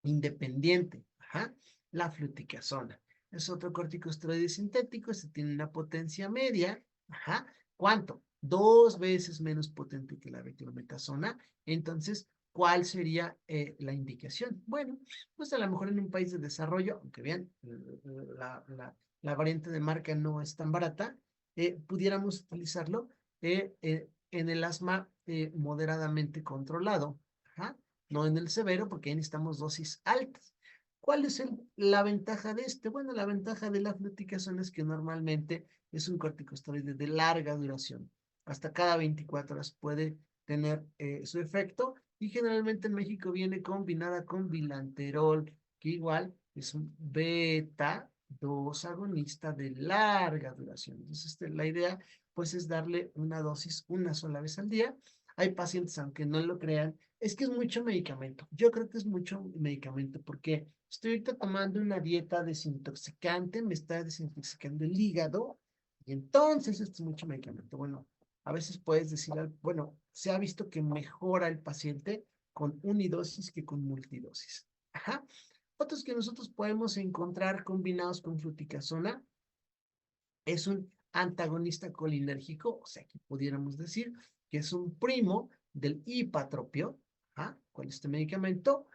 independiente? Ajá, la fluticasona. Es otro corticosteroide sintético, este tiene una potencia media. Ajá, ¿cuánto? 2 veces menos potente que la beclometasona. Entonces, ¿cuál sería la indicación? Bueno, pues a lo mejor en un país de desarrollo, aunque vean, la variante de marca no es tan barata, pudiéramos utilizarlo en el asma moderadamente controlado. Ajá, no en el severo, porque ahí necesitamos dosis altas. ¿Cuál es la ventaja de este? Bueno, la ventaja de la fluticasona es que normalmente es un corticosteroide de larga duración. Hasta cada 24 horas puede tener su efecto y generalmente en México viene combinada con bilanterol, que igual es un beta 2 agonista de larga duración. Entonces, la idea pues es darle una dosis una sola vez al día. Hay pacientes, aunque no lo crean, es que es mucho medicamento. Yo creo que es mucho medicamento porque estoy ahorita tomando una dieta desintoxicante, me está desintoxicando el hígado y entonces esto es mucho medicamento. Bueno, a veces puedes decir, bueno, se ha visto que mejora el paciente con unidosis que con multidosis. Ajá. Otros que nosotros podemos encontrar combinados con fluticasona es un antagonista colinérgico, o sea, que pudiéramos decir que es un primo del hipatropio. ¿Ah? ¿Cuál es este medicamento?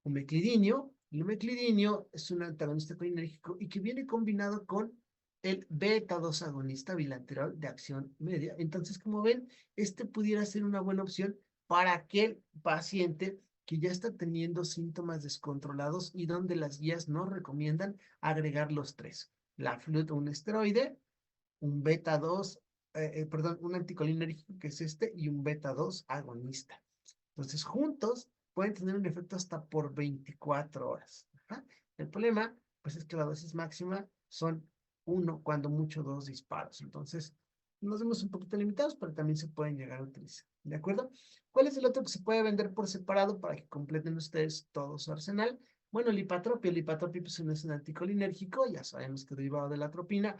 Umeclidinio. El umeclidinio es un antagonista colinérgico y que viene combinado con el beta 2 agonista bilateral de acción media. Entonces, como ven, este pudiera ser una buena opción para aquel paciente que ya está teniendo síntomas descontrolados y donde las guías no recomiendan agregar los tres. La flut, un esteroide, un beta 2, perdón, un anticolinérgico que es este y un beta 2 agonista. Entonces, juntos pueden tener un efecto hasta por 24 horas. Ajá. El problema, pues es que la dosis máxima son uno, cuando mucho dos disparos. Entonces, nos vemos un poquito limitados, pero también se pueden llegar a utilizar. ¿De acuerdo? ¿Cuál es el otro que se puede vender por separado para que completen ustedes todo su arsenal? Bueno, el hipatropio pues, no es un anticolinérgico, ya sabemos que es derivado de la atropina.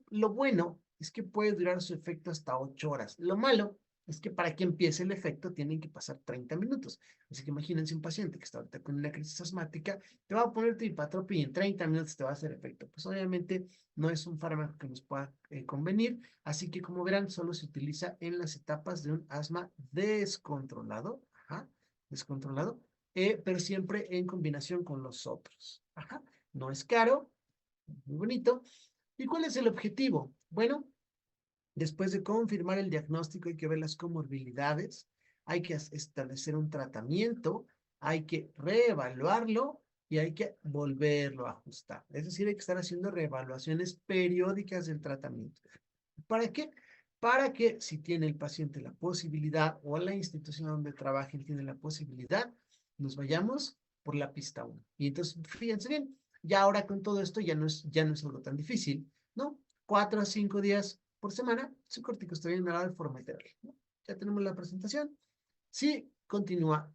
Lo bueno es que puede durar su efecto hasta 8 horas. Lo malo es que para que empiece el efecto tienen que pasar 30 minutos. Así que imagínense un paciente que está ahorita con una crisis asmática, te va a poner tu hipatropio y en 30 minutos te va a hacer efecto. Pues obviamente no es un fármaco que nos pueda convenir, así que como verán, solo se utiliza en las etapas de un asma descontrolado, ajá, descontrolado, pero siempre en combinación con los otros. Ajá. No es caro, muy bonito. ¿Y cuál es el objetivo? Bueno, después de confirmar el diagnóstico hay que ver las comorbilidades, hay que establecer un tratamiento, hay que reevaluarlo y hay que volverlo a ajustar. Es decir, hay que estar haciendo reevaluaciones periódicas del tratamiento. ¿Para qué? Para que si tiene el paciente la posibilidad o la institución donde trabajen tiene la posibilidad, nos vayamos por la pista 1. Y entonces, fíjense bien, ya ahora con todo esto ya no es algo tan difícil, ¿no? 4 a 5 días por semana, su corticosteroide oral formoterol, ¿no? Ya tenemos la presentación. Si continúa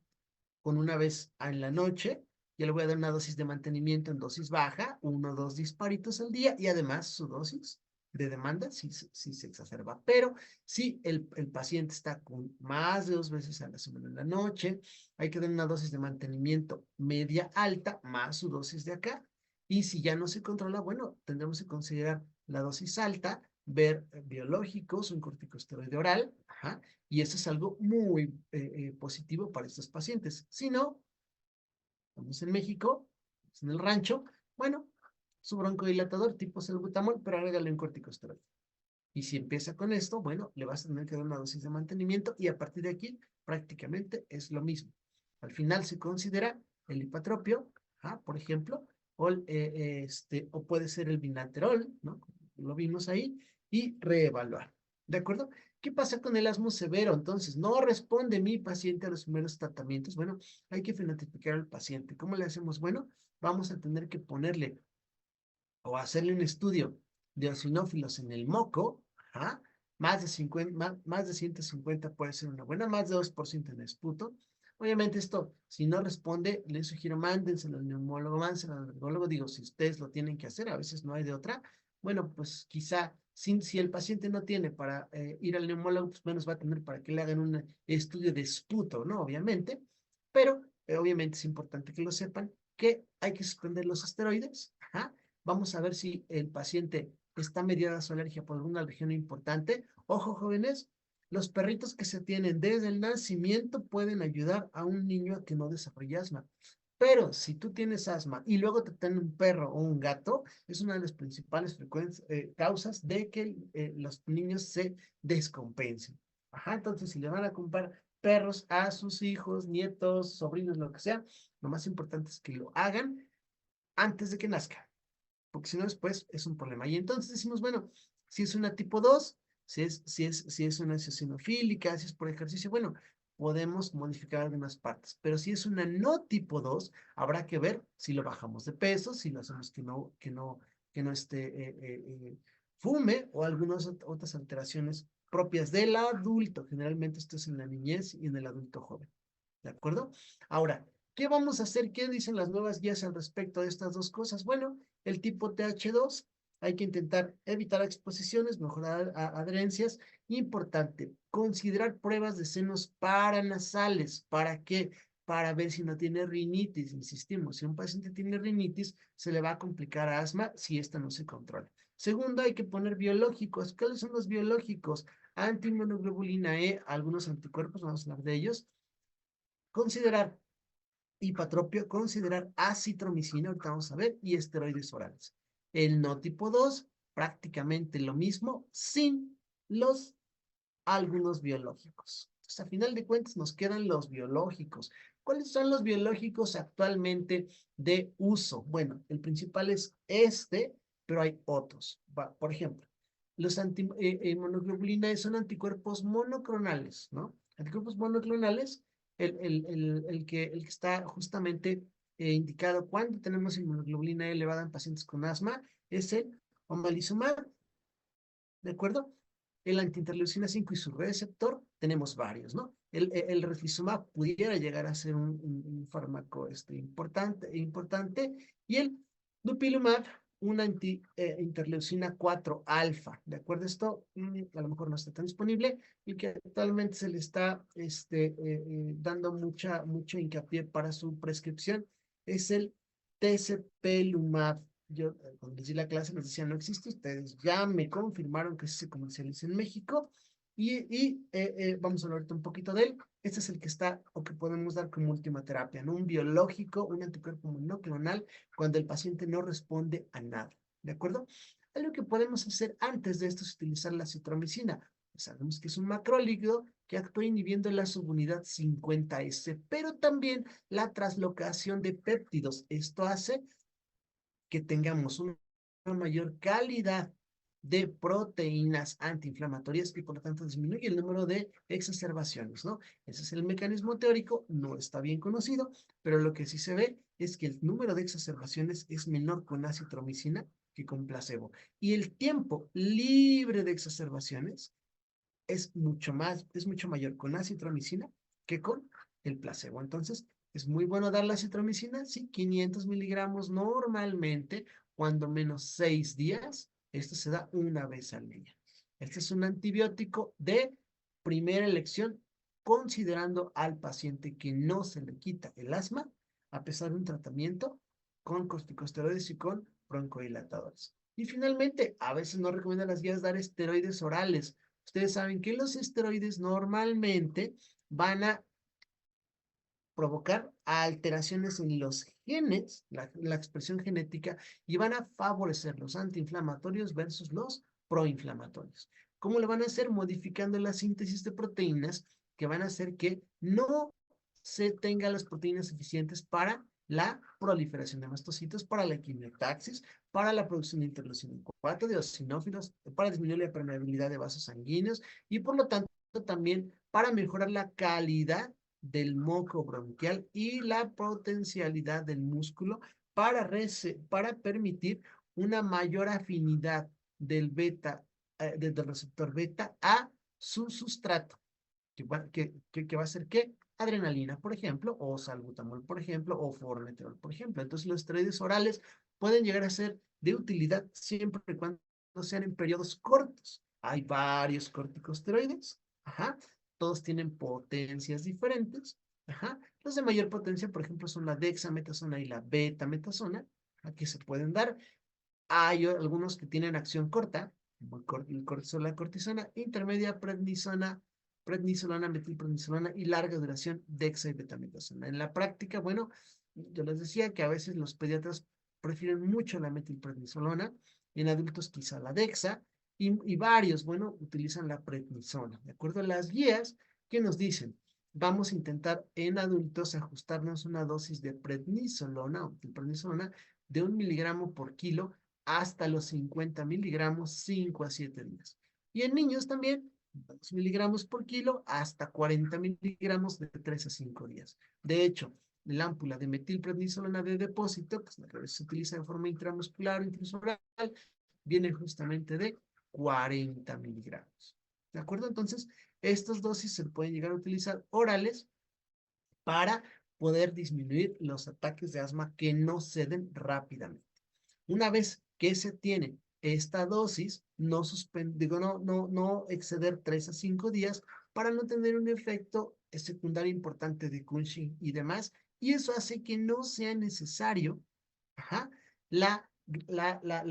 con una vez en la noche, ya le voy a dar una dosis de mantenimiento en dosis baja, 1 o 2 disparitos al día y además su dosis de demanda si se exacerba. Pero si el paciente está con más de 2 veces a la semana en la noche, hay que dar una dosis de mantenimiento media alta más su dosis de acá. Y si ya no se controla, bueno, tendremos que considerar la dosis alta, ver biológicos, un corticosteroide oral, ajá, y eso es algo muy positivo para estos pacientes. Si no, estamos en México, en el rancho, bueno, su broncodilatador tipo salbutamol, pero agrégale un corticosteroide. Y si empieza con esto, bueno, le vas a tener que dar una dosis de mantenimiento y a partir de aquí prácticamente es lo mismo. Al final se considera el hipatropio, por ejemplo, o puede ser el binaterol, ¿no? Lo vimos ahí, y reevaluar. ¿De acuerdo? ¿Qué pasa con el asmo severo? Entonces, no responde mi paciente a los primeros tratamientos. Bueno, hay que fenotipicar al paciente. ¿Cómo le hacemos? Bueno, vamos a tener que ponerle o hacerle un estudio de eosinófilos en el moco, ajá, más de 50, más de 150 puede ser una buena, más de 2% en esputo. Obviamente esto, si no responde, le sugiero mándenselo al neumólogo, mándenselo al alergólogo, digo, si ustedes lo tienen que hacer, a veces no hay de otra, bueno, pues quizá si el paciente no tiene para ir al neumólogo, pues menos va a tener para que le hagan un estudio de esputo, ¿no? Obviamente, pero obviamente es importante que lo sepan, que hay que suspender los esteroides, ajá, vamos a ver si el paciente está mediada su alergia por alguna región importante. Ojo, jóvenes, los perritos que se tienen desde el nacimiento pueden ayudar a un niño a que no desarrolle asma. Pero si tú tienes asma y luego te tiene un perro o un gato, es una de las principales causas de que los niños se descompensen. Ajá, entonces si le van a comprar perros a sus hijos, nietos, sobrinos, lo que sea, lo más importante es que lo hagan antes de que nazca, porque si no después es un problema. Y entonces decimos, bueno, si es una tipo 2, si es una eosinofílica, si es por ejercicio, bueno, podemos modificar algunas partes, pero si es una no tipo 2, habrá que ver si lo bajamos de peso, si lo hacemos que no fume o algunas otras alteraciones propias del adulto. Generalmente esto es en la niñez y en el adulto joven. ¿De acuerdo? Ahora, ¿qué vamos a hacer? ¿Qué dicen las nuevas guías al respecto de estas dos cosas? Bueno, el tipo TH2, hay que intentar evitar exposiciones, mejorar adherencias. Importante, considerar pruebas de senos paranasales. ¿Para qué? Para ver si no tiene rinitis. Insistimos, si un paciente tiene rinitis, se le va a complicar asma si esta no se controla. Segundo, hay que poner biológicos. ¿Cuáles son los biológicos? Antiinmunoglobulina E, algunos anticuerpos, vamos a hablar de ellos. Considerar hipatropio, considerar acitromicina, ahorita vamos a ver, y esteroides orales. El no tipo 2, prácticamente lo mismo, sin los algunos biológicos. Entonces, a final de cuentas, nos quedan los biológicos. ¿Cuáles son los biológicos actualmente de uso? Bueno, el principal es este, pero hay otros. Por ejemplo, los inmunoglobulina son anticuerpos monoclonales, ¿no? Anticuerpos monoclonales, el que está justamente indicado cuando tenemos inmunoglobulina elevada en pacientes con asma, es el omalizumab, ¿de acuerdo? El antiinterleucina 5 y su receptor, tenemos varios, ¿no? el refliximab pudiera llegar a ser un fármaco importante, y el dupilumab, una interleucina 4 alfa, ¿de acuerdo? Esto a lo mejor no está tan disponible y que actualmente se le está dando mucho hincapié para su prescripción, es el tezepelumab. Yo, cuando les di la clase, les decía, no existe, ustedes ya me confirmaron que se comercializa en México, vamos a hablar ahorita un poquito de él. Este es el que está, o que podemos dar como última terapia, ¿no? Un biológico, un anticuerpo monoclonal, cuando el paciente no responde a nada, ¿de acuerdo? Algo que podemos hacer antes de esto es utilizar la citromicina. Sabemos que es un macrolíquido que actúa inhibiendo la subunidad 50S, pero también la translocación de péptidos. Esto hace que tengamos una mayor calidad de proteínas antiinflamatorias y por lo tanto disminuye el número de exacerbaciones, ¿no? Ese es el mecanismo teórico, no está bien conocido, pero lo que sí se ve es que el número de exacerbaciones es menor con acitromicina que con placebo. Y el tiempo libre de exacerbaciones es mucho mayor con acitromicina que con el placebo. Entonces, ¿es muy bueno dar la acitromicina? Sí, 500 miligramos normalmente, cuando menos 6 días. Esto se da una vez al día. Este es un antibiótico de primera elección, considerando al paciente que no se le quita el asma, a pesar de un tratamiento con corticosteroides y con broncodilatadores. Y finalmente, a veces no recomiendan las guías dar esteroides orales. Ustedes saben que los esteroides normalmente van a provocar alteraciones en los genes, la expresión genética, y van a favorecer los antiinflamatorios versus los proinflamatorios. ¿Cómo lo van a hacer? Modificando la síntesis de proteínas que van a hacer que no se tengan las proteínas suficientes para la proliferación de mastocitos, para la quimiotaxis, para la producción de interleucina 4, de eosinófilos, para disminuir la permeabilidad de vasos sanguíneos y por lo tanto también para mejorar la calidad del moco bronquial y la potencialidad del músculo para permitir una mayor afinidad del del receptor beta a su sustrato, que va a ser ¿qué? Adrenalina, por ejemplo, o salbutamol, por ejemplo, o formoterol, por ejemplo. Entonces, los esteroides orales pueden llegar a ser de utilidad siempre y cuando sean en periodos cortos. Hay varios corticosteroides, ajá, todos tienen potencias diferentes, ajá. Los de mayor potencia, por ejemplo, son la dexametasona y la betametasona, que se pueden dar. Hay algunos que tienen acción corta, como el cortisol, la cortisona, intermedia, prednisolona, metilprednisolona y larga duración, dexa y betametasona. En la práctica, bueno, yo les decía que a veces los pediatras prefieren mucho la metilprednisolona, en adultos quizá la dexa, y varios, bueno, utilizan la prednisona. De acuerdo a las guías que nos dicen, vamos a intentar en adultos ajustarnos una dosis de prednisolona o metilprednisolona de 1 miligramo por kilo hasta los 50 miligramos 5 a 7 días. Y en niños también, 2 miligramos por kilo hasta 40 miligramos de 3 a 5 días. De hecho, la ámpula de metilprednisolona de depósito, que se utiliza de forma intramuscular o intraoral, viene justamente de 40 miligramos. ¿De acuerdo? Entonces, estas dosis se pueden llegar a utilizar orales para poder disminuir los ataques de asma que no ceden rápidamente. Una vez que se tiene esta dosis, no exceder 3 a 5 días para no tener un efecto secundario importante de Cushing y demás, y eso hace que no sea necesario, ajá, la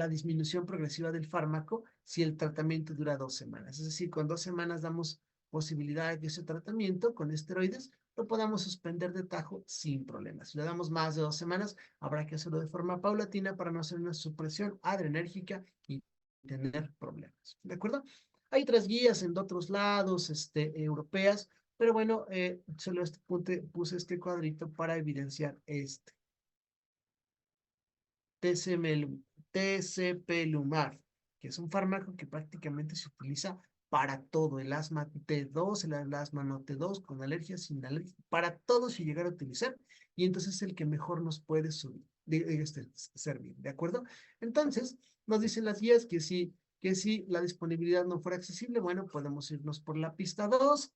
disminución progresiva del fármaco si el tratamiento dura 2 semanas. Es decir, con 2 semanas damos posibilidad de que ese tratamiento con esteroides lo podamos suspender de tajo sin problemas. Si le damos más de 2 semanas, habrá que hacerlo de forma paulatina para no hacer una supresión adrenérgica y tener problemas. ¿De acuerdo? Hay otras guías en otros lados, europeas, pero bueno, solo puse este cuadrito para evidenciar este. TCP-Lumar, que es un fármaco que prácticamente se utiliza para todo, el asma T2, el asma no T2, con alergia, sin alergia, para todo se llegar a utilizar, y entonces es el que mejor nos puede servir, ¿de acuerdo? Entonces, nos dicen las guías que si la disponibilidad no fuera accesible, bueno, podemos irnos por la pista 2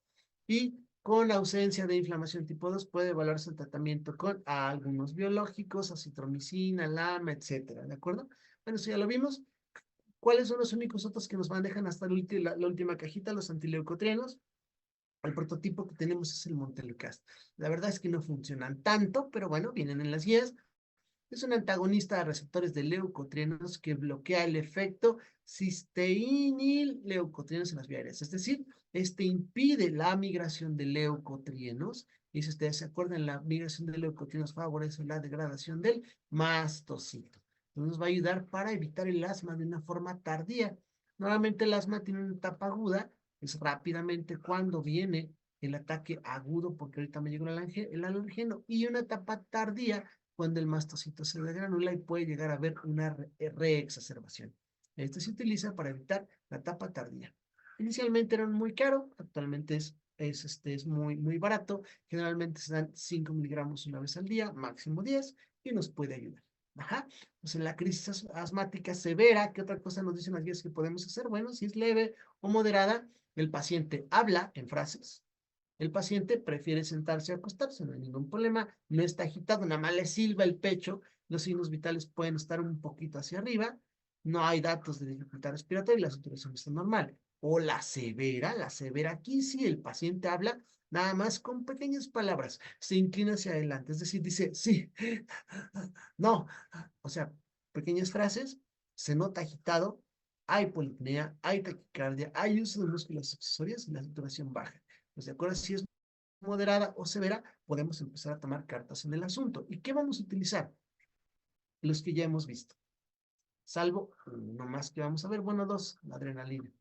y Con ausencia de inflamación tipo 2 puede evaluarse el tratamiento con algunos biológicos, acitromicina, LAMA, etcétera, ¿de acuerdo? Bueno, eso ya lo vimos. ¿Cuáles son los únicos otros que nos manejan hasta la última cajita? Los antileucotrienos. El prototipo que tenemos es el Montelukast. La verdad es que no funcionan tanto, pero bueno, vienen en las guías. Es un antagonista a receptores de leucotrienos que bloquea el efecto cisteínil-leucotrienos en las vías aéreas. Es decir, este impide la migración de leucotrienos. Y si ustedes se acuerdan, la migración de leucotrienos favorece la degradación del mastocito. Entonces nos va a ayudar para evitar el asma de una forma tardía. Normalmente el asma tiene una etapa aguda, es rápidamente cuando viene el ataque agudo, porque ahorita me llegó el alergeno, y una etapa tardía cuando el mastocito se degranula y puede llegar a haber una reexacerbación. Este se utiliza para evitar la etapa tardía. Inicialmente eran muy caro, actualmente es muy barato. Generalmente se dan 5 miligramos una vez al día, máximo 10, y nos puede ayudar. Ajá. Pues en la crisis asmática severa, ¿qué otra cosa nos dicen las guías que podemos hacer? Bueno, si es leve o moderada, el paciente habla en frases, el paciente prefiere sentarse o acostarse, no hay ningún problema, no está agitado, nada más le silba el pecho, los signos vitales pueden estar un poquito hacia arriba, no hay datos de dificultad respiratoria y la saturación está normal. O la severa aquí sí, el paciente habla nada más con pequeñas palabras, se inclina hacia adelante, es decir, dice sí, no, o sea, pequeñas frases, se nota agitado, hay polipnea, hay taquicardia, hay uso de músculos accesorios y la saturación baja. Pues de acuerdo, si es moderada o severa, podemos empezar a tomar cartas en el asunto. ¿Y qué vamos a utilizar? Los que ya hemos visto. Salvo uno más que vamos a ver, bueno, dos, la adrenalina.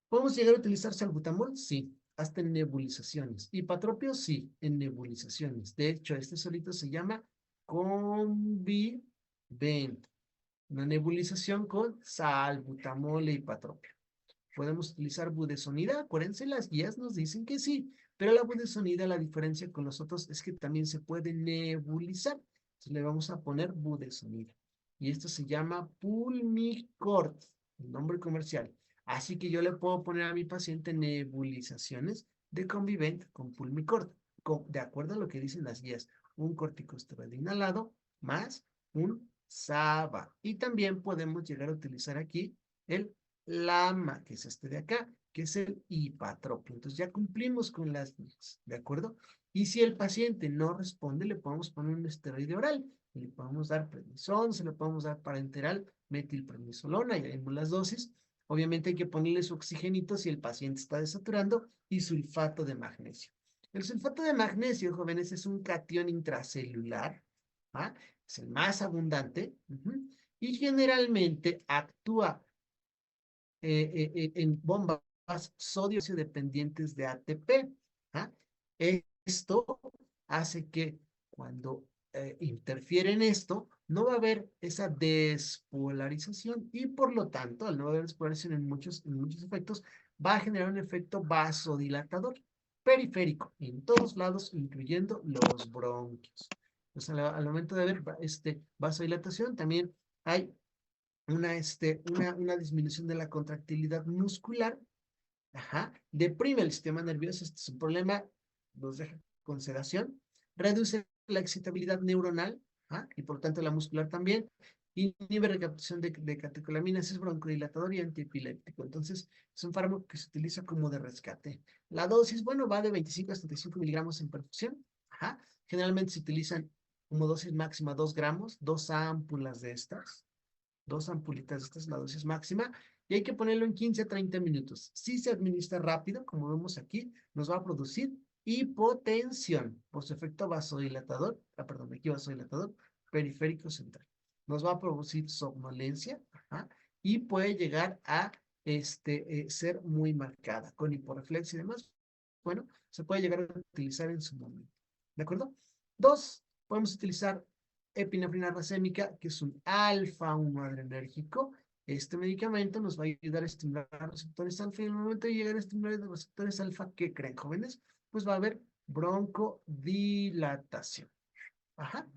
¿Podemos llegar a utilizar salbutamol? Sí, hasta en nebulizaciones. Hipatropio, sí, en nebulizaciones. De hecho, este solito se llama Convivent. Una nebulización con salbutamol e hipatropio. Podemos utilizar budesonida, acuérdense, las guías nos dicen que sí, pero la budesonida, la diferencia con los otros es que también se puede nebulizar. Entonces le vamos a poner budesonida. Y esto se llama Pulmicort, el nombre comercial. Así que yo le puedo poner a mi paciente nebulizaciones de Convivent con Pulmicort, de acuerdo a lo que dicen las guías. Un corticosteroide inhalado más un SABA. Y también podemos llegar a utilizar aquí el LAMA, que es este de acá, que es el hipatropio. Entonces ya cumplimos con las guías, ¿de acuerdo? Y si el paciente no responde, le podemos poner un esteroide oral. Le podemos dar prednisón, se le podemos dar parenteral, metilprednisolona, ya vimos las dosis. Obviamente hay que ponerle su oxigenito si el paciente está desaturando y sulfato de magnesio. El sulfato de magnesio, jóvenes, es un catión intracelular, ¿ah? Es el más abundante, y generalmente actúa en bombas sodio dependientes de ATP. ¿Ah? Esto hace que cuando interfiere en esto, no va a haber esa despolarización y por lo tanto, al no haber despolarización en muchos efectos, va a generar un efecto vasodilatador periférico en todos lados, incluyendo los bronquios. Entonces, al momento de haber vasodilatación, también hay una disminución de la contractilidad muscular, ajá, deprime el sistema nervioso, este es un problema, nos deja con sedación, reduce la excitabilidad neuronal, ajá, y por tanto la muscular también, inhibe recaptación de catecolaminas, es broncodilatador y antiepiléptico. Entonces, es un fármaco que se utiliza como de rescate. La dosis, bueno, va de 25 a 75 miligramos en perfusión, ajá. Generalmente se utilizan como dosis máxima 2 gramos, 2 ámpulas de estas, 2 ampulitas, esta es la dosis máxima, y hay que ponerlo en 15 a 30 minutos. Si se administra rápido, como vemos aquí, nos va a producir hipotensión por su efecto vasodilatador, perdón, aquí vasodilatador periférico central. Nos va a producir somnolencia, ajá, y puede llegar a ser muy marcada, con hiporreflexia y demás. Bueno, se puede llegar a utilizar en su momento. ¿De acuerdo? Dos, podemos utilizar epinefrina racémica, que es un alfa-1 adrenérgico. Este medicamento nos va a ayudar a estimular los receptores alfa y en el momento de llegar a estimular los receptores alfa, ¿qué creen, jóvenes? Pues va a haber broncodilatación. Ajá.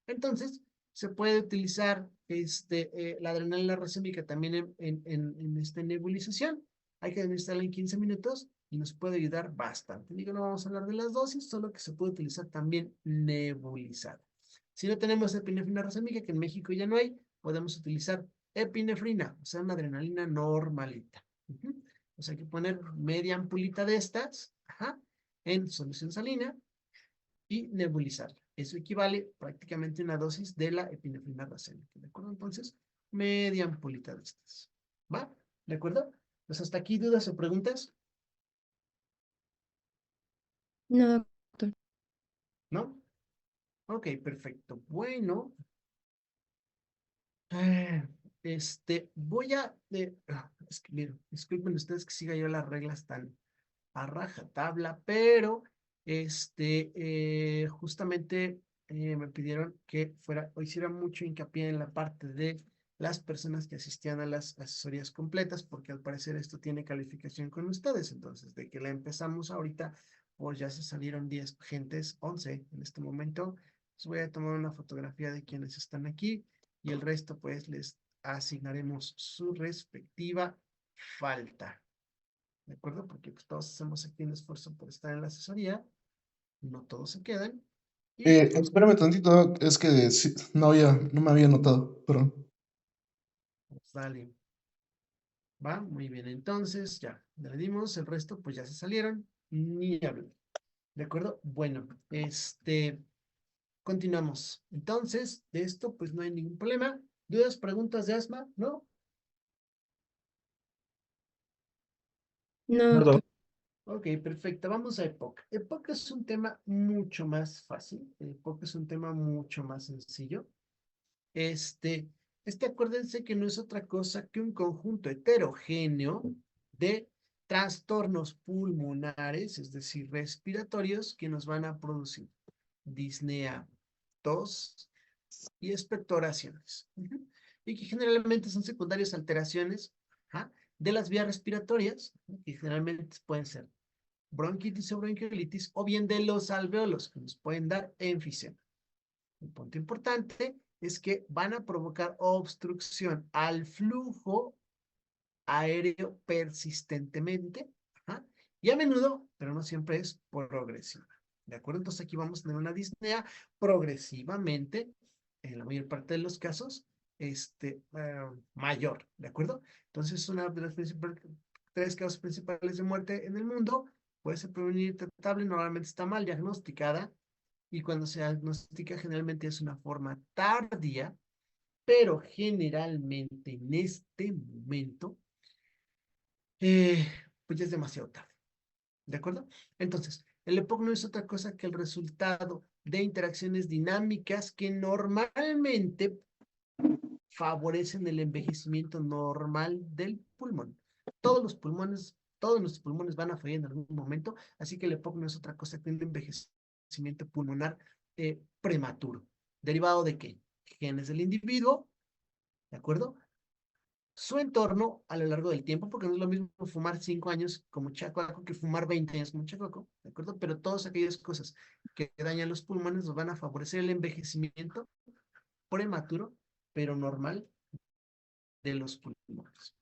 Entonces, se puede utilizar la adrenalina racémica también en esta nebulización. hay que administrarla en 15 minutos y nos puede ayudar bastante. Digo, no vamos a hablar de las dosis, solo que se puede utilizar también nebulizada. Si no tenemos epinefrina racémica, que en México ya no hay, podemos utilizar epinefrina, o sea, una adrenalina normalita. O sea, hay que poner media ampulita de estas, en solución salina y nebulizarla. Eso equivale prácticamente a una dosis de la epinefrina racémica. ¿De acuerdo? Entonces, media ampulita de estas. ¿Va? ¿De acuerdo? Pues hasta aquí, ¿dudas o preguntas? No, doctor. ¿No? Ok, perfecto. Bueno, voy a... es que, miren, disculpen ustedes que siga yo las reglas tan a rajatabla, pero justamente me pidieron que fuera, o hiciera mucho hincapié en la parte de las personas que asistían a las asesorías completas, porque al parecer esto tiene calificación con ustedes. Entonces, de que la empezamos ahorita, pues ya se salieron 10 gentes, 11 en este momento. Les voy a tomar una fotografía de quienes están aquí y el resto pues les asignaremos su respectiva falta. ¿De acuerdo? Porque pues, todos hacemos aquí un esfuerzo por estar en la asesoría, no todos se quedan. Y Espérame tantito, es que no me había notado, perdón. pues dale. Va, muy bien. Entonces, ya le dimos, el resto pues ya se salieron, ni hablo. ¿De acuerdo? Bueno, continuamos. Entonces, de esto pues no hay ningún problema. ¿Dudas, preguntas de asma? ¿No? No, No, doctor. Ok, perfecto. Vamos a EPOC. EPOC es un tema mucho más fácil. EPOC es un tema mucho más sencillo. Este, acuérdense que no es otra cosa que un conjunto heterogéneo de trastornos pulmonares, es decir, respiratorios, que nos van a producir disnea, tos y expectoraciones. Y que generalmente son secundarias alteraciones de las vías respiratorias, que generalmente pueden ser bronquitis o bronquiolitis, o bien de los alveolos, que nos pueden dar enfisema. Un punto importante es que van a provocar obstrucción al flujo aéreo persistentemente, y a menudo, pero no siempre es progresiva. ¿De acuerdo? Entonces aquí vamos a tener una disnea progresivamente, en la mayor parte de los casos, mayor. ¿De acuerdo? Entonces una de las tres causas principales de muerte en el mundo puede ser prevenir y tratable, normalmente está mal diagnosticada, y cuando se diagnostica generalmente es una forma tardía, pero generalmente en este momento, pues ya es demasiado tarde. ¿De acuerdo? Entonces, el EPOC no es otra cosa que el resultado de interacciones dinámicas que normalmente favorecen el envejecimiento normal del pulmón. Todos nuestros pulmones van a fallar en algún momento, así que el EPOC no es otra cosa que un envejecimiento pulmonar prematuro. ¿Derivado de qué? Genes del individuo, ¿de acuerdo? Su entorno a lo largo del tiempo, porque no es lo mismo fumar 5 años como chacuaco que fumar 20 años como chacuaco, ¿de acuerdo? Pero todas aquellas cosas que dañan los pulmones nos van a favorecer el envejecimiento prematuro, pero normal de los pulmones.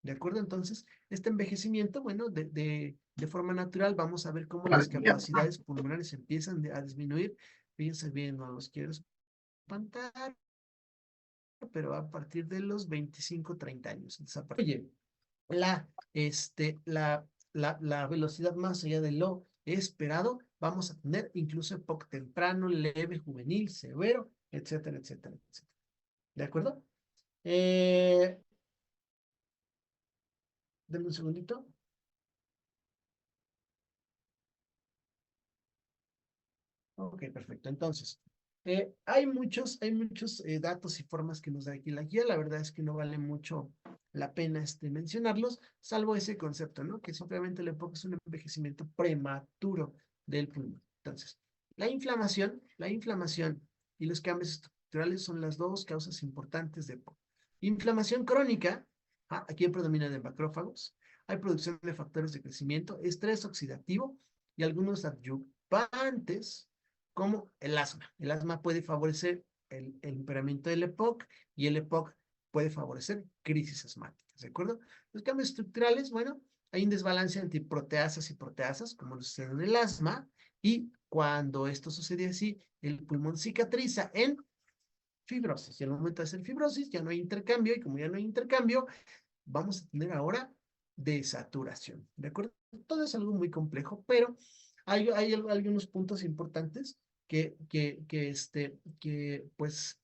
¿De acuerdo? Entonces, este envejecimiento, bueno, de forma natural, vamos a ver cómo las capacidades pulmonares empiezan a disminuir. Fíjense bien, no los quiero espantar, pero a partir de los 25, 30 años. Oye, la velocidad más allá de lo esperado, vamos a tener incluso EPOC temprano, leve, juvenil, severo, etcétera, etcétera, etcétera. ¿De acuerdo? Denme un segundito. Ok, perfecto. Entonces, hay muchos datos y formas que nos da aquí la guía. La verdad es que no vale mucho la pena mencionarlos, salvo ese concepto, ¿no? Que simplemente le EPOC es un envejecimiento prematuro del pulmón. Entonces, la inflamación y los cambios estructurales son las dos causas importantes de EPOC. Inflamación crónica, aquí predomina de macrófagos, hay producción de factores de crecimiento, estrés oxidativo y algunos adyuvantes como el asma. El asma puede favorecer el empeoramiento del EPOC y el EPOC puede favorecer crisis asmáticas. ¿de acuerdo? Los cambios estructurales, bueno, hay un desbalance entre proteasas y proteasas, como lo sucede en el asma, y cuando esto sucede así, el pulmón cicatriza en fibrosis. Y al momento de hacer fibrosis, ya no hay intercambio, y como ya no hay intercambio, vamos a tener ahora desaturación, ¿de acuerdo? Todo es algo muy complejo, pero hay algunos puntos importantes que pues,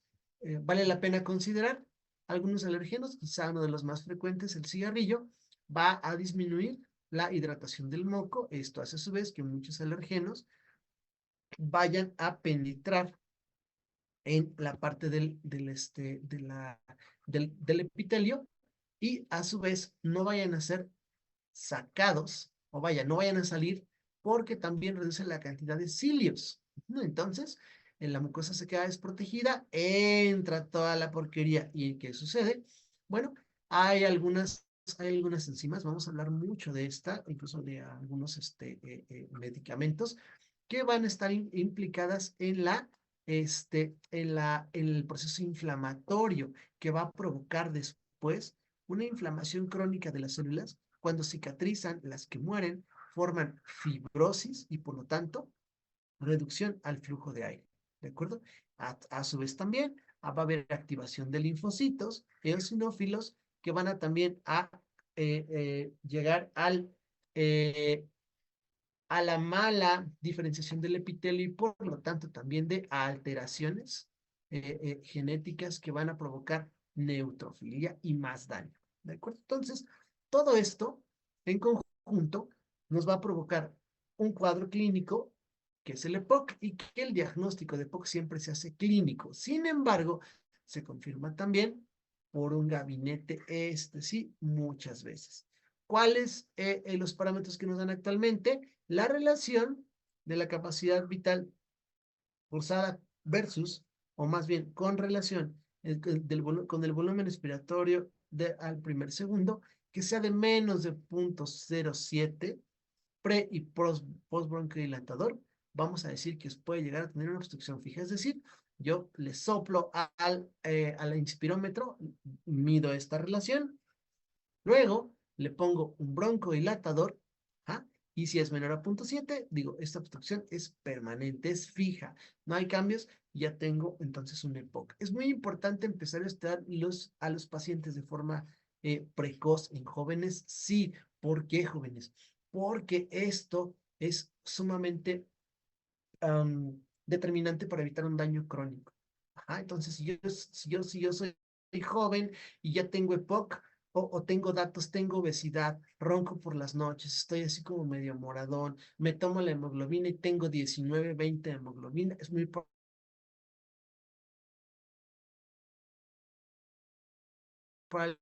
vale la pena considerar. Algunos alergenos, quizá uno de los más frecuentes, el cigarrillo, va a disminuir la hidratación del moco. Esto hace a su vez que muchos alergenos vayan a penetrar en la parte del epitelio y a su vez no vayan a ser sacados, o vaya, no vayan a salir porque también reduce la cantidad de cilios. Entonces, en la mucosa se queda desprotegida, entra toda la porquería. ¿Y qué sucede? Bueno, hay algunas enzimas, vamos a hablar mucho de esta, incluso de algunos medicamentos que van a estar implicadas en el proceso inflamatorio que va a provocar después una inflamación crónica de las células. Cuando cicatrizan, las que mueren forman fibrosis y por lo tanto reducción al flujo de aire. ¿De acuerdo? A su vez también va a haber activación de linfocitos eosinófilos que van a también a llegar eh, a la mala diferenciación del epitelio y por lo tanto también de alteraciones genéticas que van a provocar neutrofilia y más daño. ¿De acuerdo? Entonces, todo esto en conjunto nos va a provocar un cuadro clínico que es el EPOC y que el diagnóstico de EPOC siempre se hace clínico. Sin embargo, se confirma también por un gabinete, sí, muchas veces. ¿Cuáles los parámetros que nos dan actualmente? La relación de la capacidad vital forzada versus, o más bien con relación con el volumen respiratorio al primer segundo, que sea de menos de 0.07 pre y postbronquidilatador, vamos a decir que puede llegar a tener una obstrucción fija. Es decir, yo le soplo al inspirómetro, mido esta relación, luego le pongo un broncodilatador, ¿ah? Y si es menor a 0.7, digo, esta obstrucción es permanente, es fija, no hay cambios, ya tengo entonces un EPOC. Es muy importante empezar a estudiar a los pacientes de forma precoz en jóvenes. Sí, ¿por qué jóvenes? Porque esto es sumamente determinante para evitar un daño crónico. Ajá, entonces, si yo soy joven y ya tengo EPOC, o tengo datos, tengo obesidad, ronco por las noches, estoy así como medio moradón, me tomo la hemoglobina y tengo 19, 20 de hemoglobina, es muy probable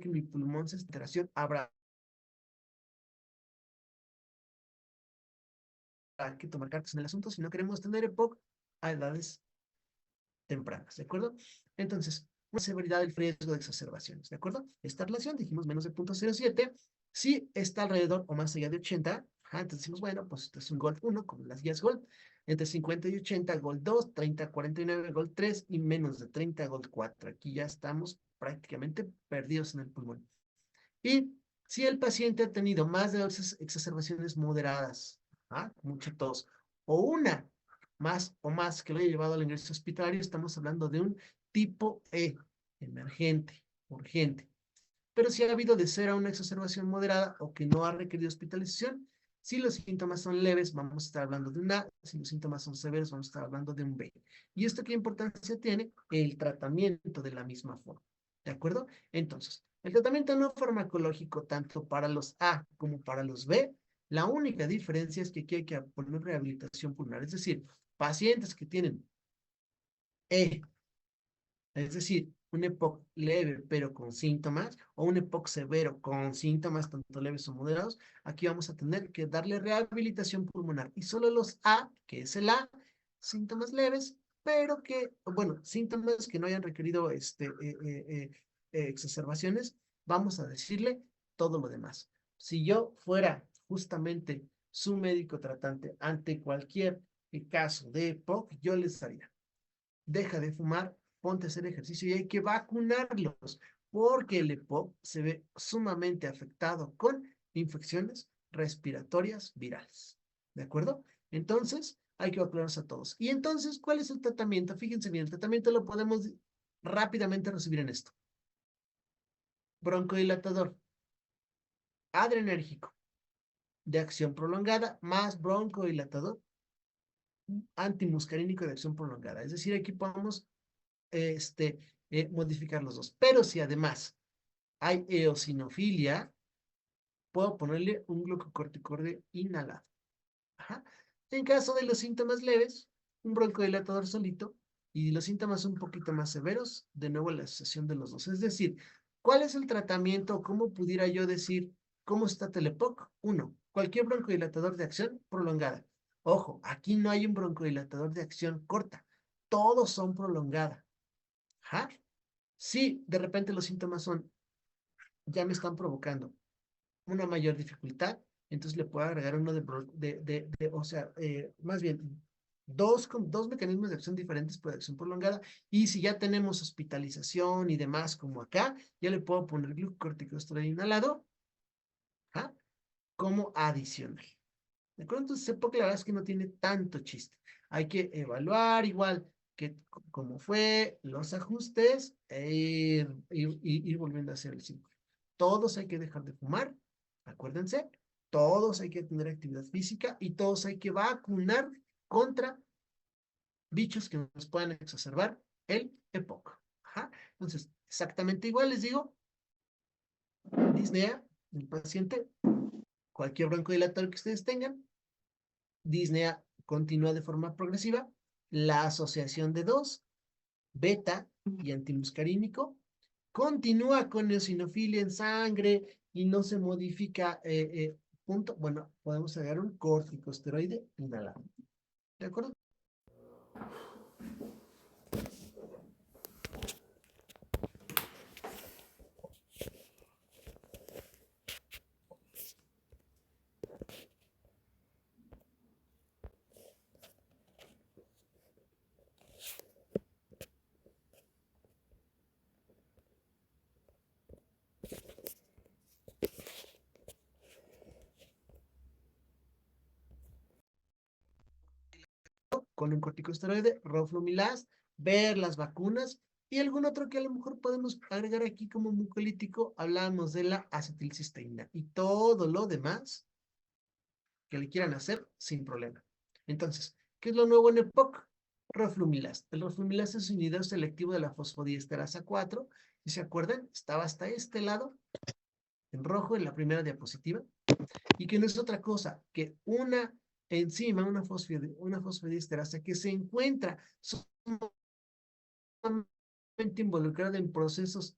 que mi pulmón se alteración, habrá que tomar cartas en el asunto si no queremos tener EPOC a edades tempranas, ¿de acuerdo? Entonces, una severidad del riesgo de exacerbaciones, ¿de acuerdo? Esta relación, dijimos menos de 0.07, si está alrededor o más allá de 80, entonces decimos, bueno, pues esto es un GOLD 1, como las guías GOLD, entre 50 y 80, GOLD 2, 30, 49, GOLD 3 y menos de 30, GOLD 4. Aquí ya estamos prácticamente perdidos en el pulmón. Y si el paciente ha tenido más de 2 exacerbaciones moderadas, mucha tos, o una más que lo haya llevado al ingreso hospitalario, estamos hablando de un tipo E, emergente, urgente. Pero si ha habido de 0 a una exacerbación moderada o que no ha requerido hospitalización, si los síntomas son leves, vamos a estar hablando de un A; si los síntomas son severos, vamos a estar hablando de un B. ¿Y esto qué importancia tiene? El tratamiento de la misma forma. ¿De acuerdo? Entonces, el tratamiento no farmacológico, tanto para los A como para los B, la única diferencia es que aquí hay que poner rehabilitación pulmonar. Es decir, pacientes que tienen E, es decir, un EPOC leve pero con síntomas, o un EPOC severo con síntomas tanto leves o moderados, aquí vamos a tener que darle rehabilitación pulmonar. Y solo los A, que es el A, síntomas leves, pero bueno, síntomas que no hayan requerido exacerbaciones, vamos a decirle todo lo demás. Si yo fuera justamente su médico tratante ante cualquier caso de EPOC, yo les daría: deja de fumar, ponte a hacer ejercicio y hay que vacunarlos. porque el EPOC se ve sumamente afectado con infecciones respiratorias virales. ¿De acuerdo? Entonces, hay que vacunarnos a todos. Y entonces, ¿cuál es el tratamiento? Fíjense bien, el tratamiento lo podemos rápidamente recibir en esto. Broncodilatador, adrenérgico, de acción prolongada, más broncodilatador antimuscarínico de acción prolongada. Es decir, aquí podemos modificar los dos. Pero si además hay eosinofilia, puedo ponerle un glucocorticoide inhalado. Ajá. En caso de los síntomas leves, un broncodilatador solito, y los síntomas un poquito más severos, de nuevo la asociación de los dos. Es decir, ¿cuál es el tratamiento? ¿Cómo pudiera yo decir cómo está Telepoc? Uno, cualquier broncodilatador de acción prolongada. Ojo, aquí no hay un broncodilatador de acción corta. Todos son prolongada. Ajá. Si de repente los síntomas son, ya me están provocando una mayor dificultad, entonces le puedo agregar uno o sea, más bien, dos mecanismos de acción diferentes por acción prolongada, y si ya tenemos hospitalización y demás, como acá, ya le puedo poner glucocorticoide inhalado, ¿ah? Como adicional. ¿De acuerdo? Entonces, porque la verdad es que no tiene tanto chiste. Hay que evaluar igual que cómo fue, los ajustes, ir volviendo a hacer el círculo. Todos hay que dejar de fumar, acuérdense, todos hay que tener actividad física y todos hay que vacunar contra bichos que nos puedan exacerbar el EPOC. Ajá. Entonces, exactamente igual les digo, disnea, el paciente, cualquier broncodilatador que ustedes tengan, disnea continúa de forma progresiva, la asociación de dos, beta y antimuscarínico, continúa con eosinofilia en sangre y no se modifica, punto. Bueno, podemos agregar un corticosteroide inhalado. ¿De acuerdo? Con un corticosteroide, roflumilast, ver las vacunas y algún otro que a lo mejor podemos agregar aquí como mucolítico. Hablamos de la acetilcisteína y todo lo demás que le quieran hacer sin problema. Entonces, ¿qué es lo nuevo en EPOC? Roflumilast. El roflumilast es un inhibidor selectivo de la fosfodiesterasa 4. Si se acuerdan, estaba hasta este lado, en rojo, en la primera diapositiva, y que no es otra cosa que una enzima, una fosfodiesterasa que se encuentra involucrada en procesos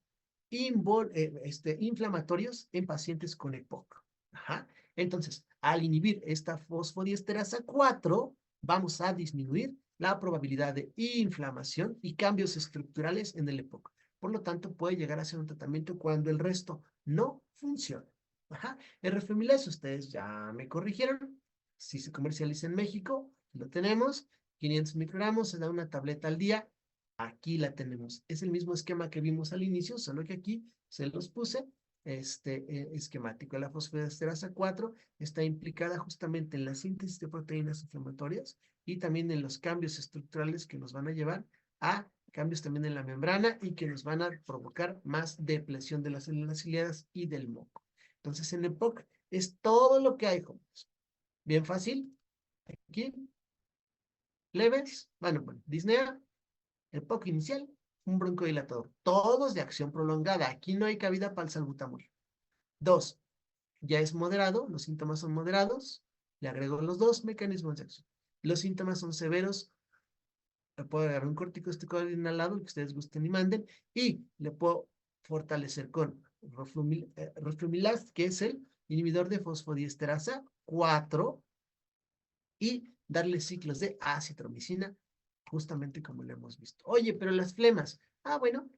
inflamatorios en pacientes con EPOC. Ajá. Entonces, al inhibir esta fosfodiesterasa 4, vamos a disminuir la probabilidad de inflamación y cambios estructurales en el EPOC. Por lo tanto, puede llegar a ser un tratamiento cuando el resto no funciona. Ajá. El Roflumilast, ustedes ya me corrigieron. Si se comercializa en México, lo tenemos. 500 microgramos, se da una tableta al día. Aquí la tenemos. Es el mismo esquema que vimos al inicio, solo que aquí se los puse esquemático. La fosfodiesterasa 4 está implicada justamente en la síntesis de proteínas inflamatorias y también en los cambios estructurales que nos van a llevar a cambios también en la membrana y que nos van a provocar más depresión de las células ciliadas y del moco. Entonces, en EPOC es todo lo que hay, jóvenes. Bien fácil. Aquí, leves. Bueno, disnea, EPOC inicial, un broncodilatador. Todos de acción prolongada. Aquí no hay cabida para el salbutamol. 2. Ya es moderado, los síntomas son moderados. Le agrego los dos mecanismos de acción. Los síntomas son severos. Le puedo agregar un corticosteroide inhalado, el que ustedes gusten y manden. Y le puedo fortalecer con roflumilast, que es el inhibidor de fosfodiesterasa 4, y darle ciclos de acitromicina, justamente como lo hemos visto. Oye, pero las flemas. Ah, bueno,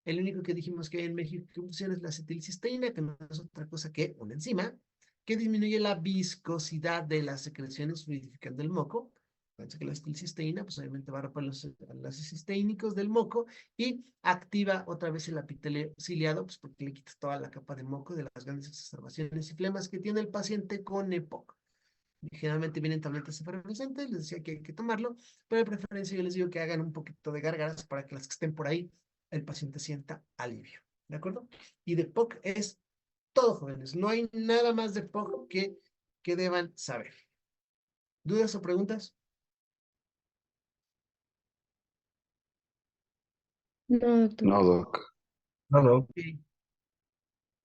el único que dijimos que hay en México que funciona es la acetilcisteína, que no es otra cosa que una enzima que disminuye la viscosidad de las secreciones fluidificando el moco Acuérdense que la acetilcisteína, pues obviamente va a romper los enlaces cisteínicos del moco y activa otra vez el epitelio ciliado, pues porque le quita toda la capa de moco de las grandes exacerbaciones y flemas que tiene el paciente con EPOC. Generalmente vienen tabletas efervescentes, les decía que hay que tomarlo, pero de preferencia yo les digo que hagan un poquito de gárgaras para que las que estén por ahí, el paciente sienta alivio. ¿De acuerdo? Y de POC es todo, jóvenes. No hay nada más de POC que deban saber. ¿Dudas o preguntas? No, doctor. No, doc. No, no. Ok.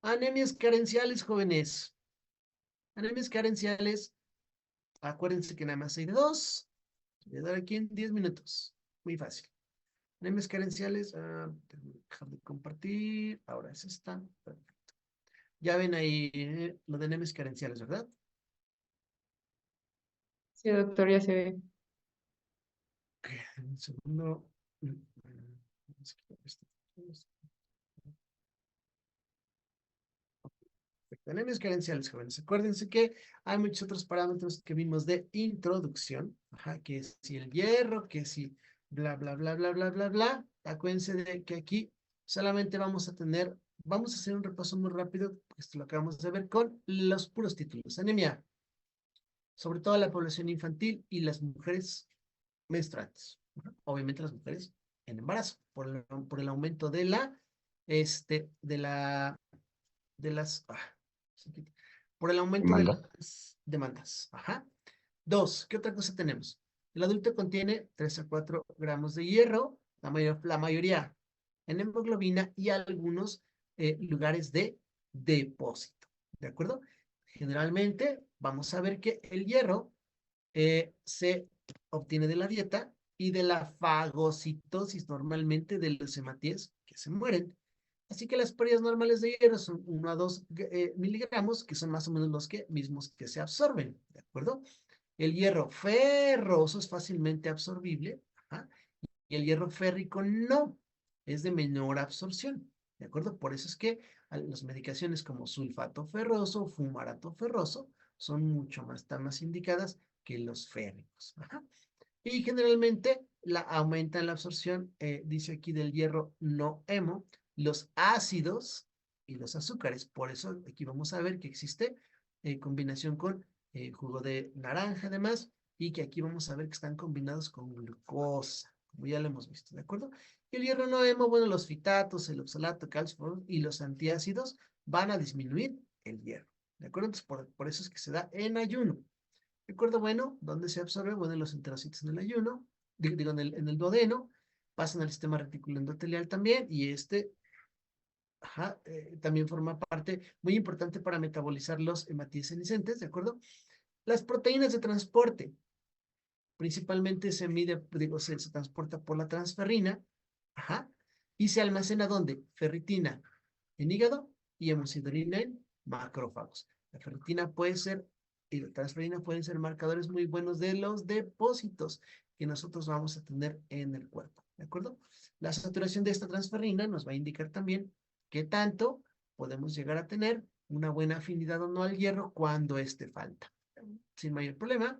Anemias carenciales, jóvenes. Anemias carenciales, acuérdense que nada más hay de dos. Voy a dar aquí en 10 minutos. Muy fácil. Anemias carenciales, dejar de compartir. Ahora es esta. Perfecto. Ya ven ahí lo de anemias carenciales, ¿verdad? Sí, doctor, ya se ve. Ok, un segundo. Vamos a quitar esto. Perfecto. Anemias carenciales, jóvenes. Acuérdense que hay muchos otros parámetros que vimos de introducción. Ajá, que si el hierro, que si bla, bla, bla, bla, bla, bla, bla. Acuérdense de que aquí solamente vamos a hacer un repaso muy rápido, porque esto lo acabamos de ver con los puros títulos. Anemia, sobre todo la población infantil y las mujeres menstruantes. Obviamente las mujeres en embarazo, por el aumento de de las, por el aumento de Manda. las demandas. Ajá. Dos, ¿qué otra cosa tenemos? El adulto contiene 3 a 4 gramos de hierro, la mayoría en hemoglobina y algunos lugares de depósito. ¿De acuerdo? Generalmente vamos a ver que el hierro se obtiene de la dieta y de la fagocitosis normalmente de los hematíes que se mueren. Así que las pérdidas normales de hierro son 1 a 2 miligramos, que son más o menos los mismos que se absorben, ¿de acuerdo? El hierro ferroso es fácilmente absorbible, ajá, y el hierro férrico no, es de menor absorción, ¿de acuerdo? Por eso es que las medicaciones como sulfato ferroso, fumarato ferroso, son están más indicadas que los férricos, ajá. Y generalmente aumentan la absorción, dice aquí del hierro no hemo, los ácidos y los azúcares. Por eso aquí vamos a ver que existe combinación con jugo de naranja además, y que aquí vamos a ver que están combinados con glucosa, como ya lo hemos visto, ¿de acuerdo? Y el hierro no hemo, bueno, los fitatos, el oxalato, calcio y los antiácidos van a disminuir el hierro, ¿de acuerdo? Entonces, por eso es que se da en ayuno. Recuerdo, bueno, ¿dónde se absorbe? Bueno, los enterocitos en el ayuno, digo en el duodeno, pasan al sistema reticular endotelial también, y ajá, también forma parte muy importante para metabolizar los hematíes senescentes, ¿de acuerdo? Las proteínas de transporte, principalmente se transporta por la transferrina, ajá, y se almacena ¿dónde? Ferritina en hígado y hemosiderina en macrófagos. La ferritina puede ser y la transferina pueden ser marcadores muy buenos de los depósitos que nosotros vamos a tener en el cuerpo, ¿de acuerdo? La saturación de esta transferina nos va a indicar también qué tanto podemos llegar a tener una buena afinidad o no al hierro cuando este falta. Sin mayor problema,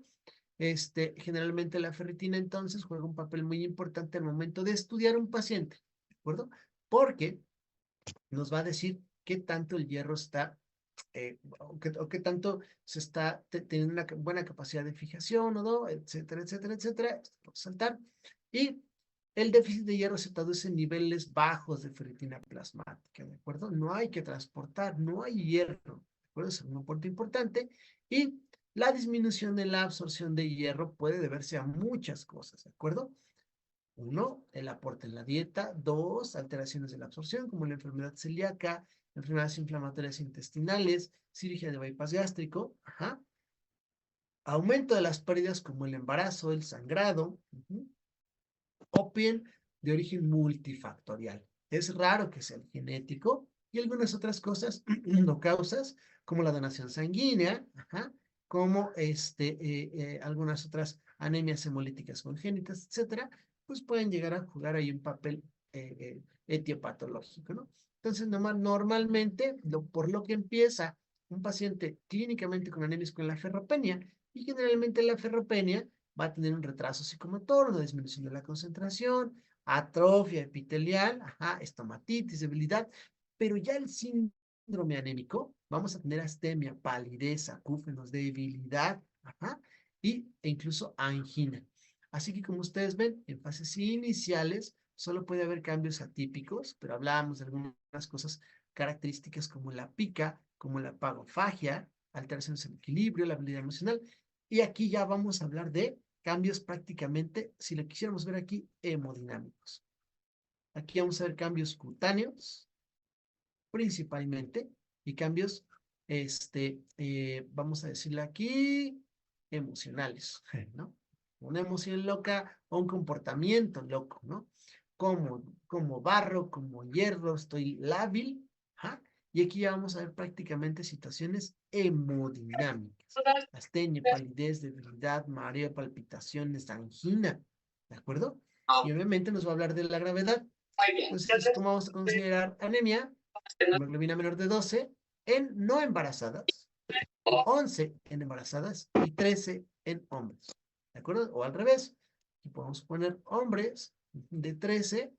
generalmente la ferritina entonces juega un papel muy importante al momento de estudiar un paciente, ¿de acuerdo? Porque nos va a decir qué tanto el hierro está, o qué tanto se está teniendo una buena capacidad de fijación o no, etcétera, etcétera, etcétera. Esto puede saltar. Y el déficit de hierro se traduce en niveles bajos de ferritina plasmática, ¿de acuerdo? No hay que transportar, no hay hierro, ¿de acuerdo? Es un punto importante. Y la disminución de la absorción de hierro puede deberse a muchas cosas, ¿de acuerdo? Uno, el aporte en la dieta. Dos, alteraciones de la absorción, como la enfermedad celíaca, enfermedades inflamatorias intestinales, cirugía de bypass gástrico. Ajá. Aumento de las pérdidas, como el embarazo, el sangrado. O bien de origen multifactorial. Es raro que sea el genético y algunas otras cosas no causas, como la donación sanguínea, ajá, como algunas otras anemias hemolíticas congénitas, etcétera, pues pueden llegar a jugar ahí un papel etiopatológico, ¿no? Entonces, normalmente, por lo que empieza un paciente clínicamente con anemias con la ferropenia, y generalmente la ferropenia va a tener un retraso psicomotor, una disminución de la concentración, atrofia epitelial, estomatitis, debilidad, pero ya el síndrome anémico, vamos a tener astemia, palidez, acúfenos, debilidad, e incluso angina. Así que como ustedes ven, en fases iniciales solo puede haber cambios atípicos, pero hablábamos de algunas cosas características como la pica, como la pagofagia, alteraciones en el equilibrio, la habilidad emocional, y aquí ya vamos a hablar de cambios prácticamente, si lo quisiéramos ver aquí, hemodinámicos. Aquí vamos a ver cambios cutáneos, principalmente, y cambios, vamos a decirle aquí, emocionales, ¿no? Una emoción loca o un comportamiento loco, ¿no? Como barro, como hierro, estoy lábil, y aquí ya vamos a ver prácticamente situaciones hemodinámicas. Astenia, palidez, debilidad, mareo, palpitaciones, angina, ¿de acuerdo? Y obviamente nos va a hablar de la gravedad. Entonces, ¿cómo vamos a considerar anemia? Hemoglobina menor de 12 en no embarazadas, 11 en embarazadas y 13 en hombres. ¿De acuerdo? O al revés. Aquí podemos poner hombres de 13,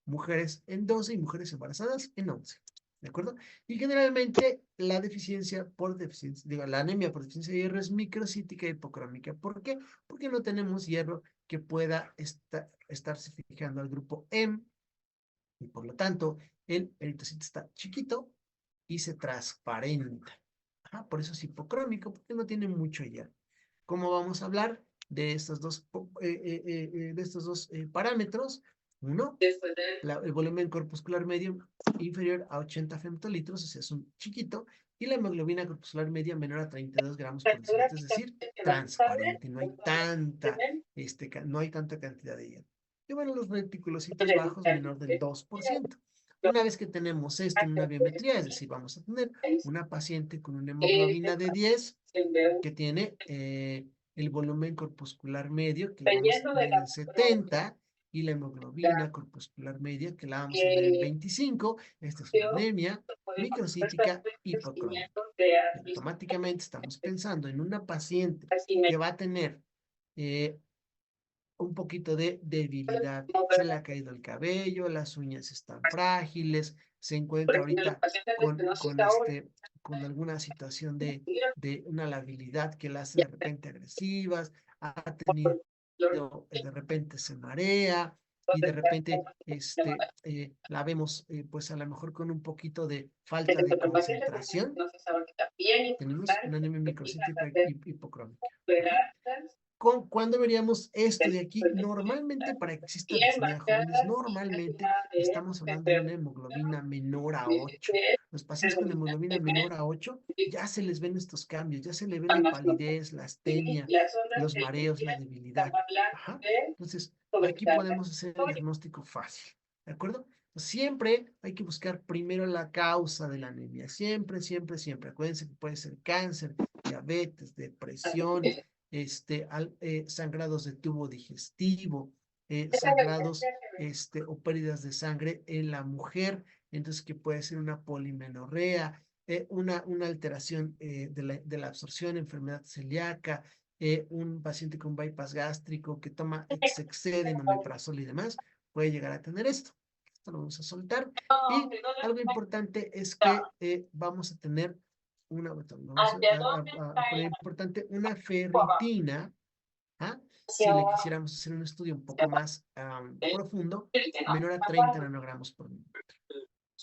mujeres en 12 y mujeres embarazadas en 11. ¿De acuerdo? Y generalmente la deficiencia por deficiencia, digo, la anemia por deficiencia de hierro es microcítica y hipocrómica. ¿Por qué? Porque no tenemos hierro que pueda estarse fijando al grupo M, y por lo tanto el eritrocito está chiquito y se transparenta. Por eso es hipocrómico, porque no tiene mucho hierro. ¿Cómo vamos a hablar de estos dos, parámetros? Uno, el volumen corpuscular medio inferior a 80 femtolitros, o sea, es un chiquito, y la hemoglobina corpuscular media menor a 32 gramos por decilitro, es decir, transparente, no hay tanta cantidad de hierro. Y bueno, los reticulocitos bajos menor del 2%. Una vez que tenemos esto en una biometría, es decir, vamos a tener una paciente con una hemoglobina de 10 que tiene el volumen corpuscular medio, que lo vamos a ver en 70, y la hemoglobina corpuscular media, que la vamos a ver en 25. Esta es una anemia microcítica hipocrómica. Y automáticamente estamos pensando en una paciente que va a tener un poquito de debilidad, se le ha caído el cabello, las uñas están frágiles, se encuentra ahorita con alguna situación de una labilidad que la hace de repente agresivas, ha tenido, de repente se marea, y de repente la vemos pues a lo mejor con un poquito de falta de concentración. Tenemos una anemia microcítica hipocrómica. ¿Cuándo veríamos esto de aquí? Normalmente, para que exista disnea jóvenes, normalmente estamos hablando de una hemoglobina menor a 8. Los pacientes con hemoglobina menor a 8 ya se les ven estos cambios, ya se le ve la palidez, la astenia, los mareos, la debilidad. Entonces, aquí podemos hacer el diagnóstico fácil, ¿de acuerdo? Siempre hay que buscar primero la causa de la anemia, siempre, siempre, siempre. Acuérdense que puede ser cáncer, diabetes, depresión, sangrados de tubo digestivo, sangrados o pérdidas de sangre en la mujer, entonces que puede ser una polimenorrea, una alteración de la absorción, enfermedad celíaca, un paciente con bypass gástrico que se excede en omeprazol y demás, puede llegar a tener esto. Esto lo vamos a soltar. Y algo importante es que vamos a tener poner importante, una ferritina, si le quisiéramos hacer un estudio un poco más profundo, menor a 30 nanogramos por mililitro.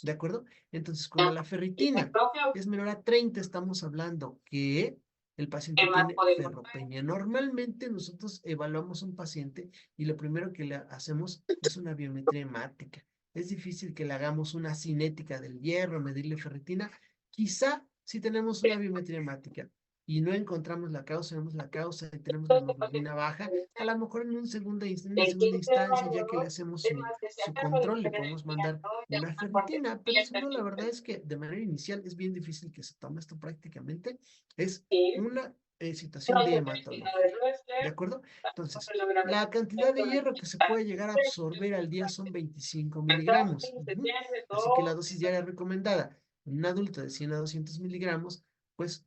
¿De acuerdo? Entonces, cuando la ferritina es menor a 30, estamos hablando que el paciente tiene ferropenia. Normalmente nosotros evaluamos a un paciente y lo primero que le hacemos es una biometría hemática. Es difícil que le hagamos una cinética del hierro, medirle ferritina. Quizá si tenemos una biometría hemática y no encontramos la causa, vemos la causa y tenemos la hemoglobina baja, a lo mejor en una segunda instancia, ya que le hacemos su control, le podemos mandar una ferritina, pero si no, la verdad es que de manera inicial es bien difícil que se tome esto prácticamente, es una situación de hematología, ¿de acuerdo? Entonces, la cantidad de hierro que se puede llegar a absorber al día son 25 miligramos, así que la dosis diaria recomendada en un adulto de 100 a 200 miligramos, pues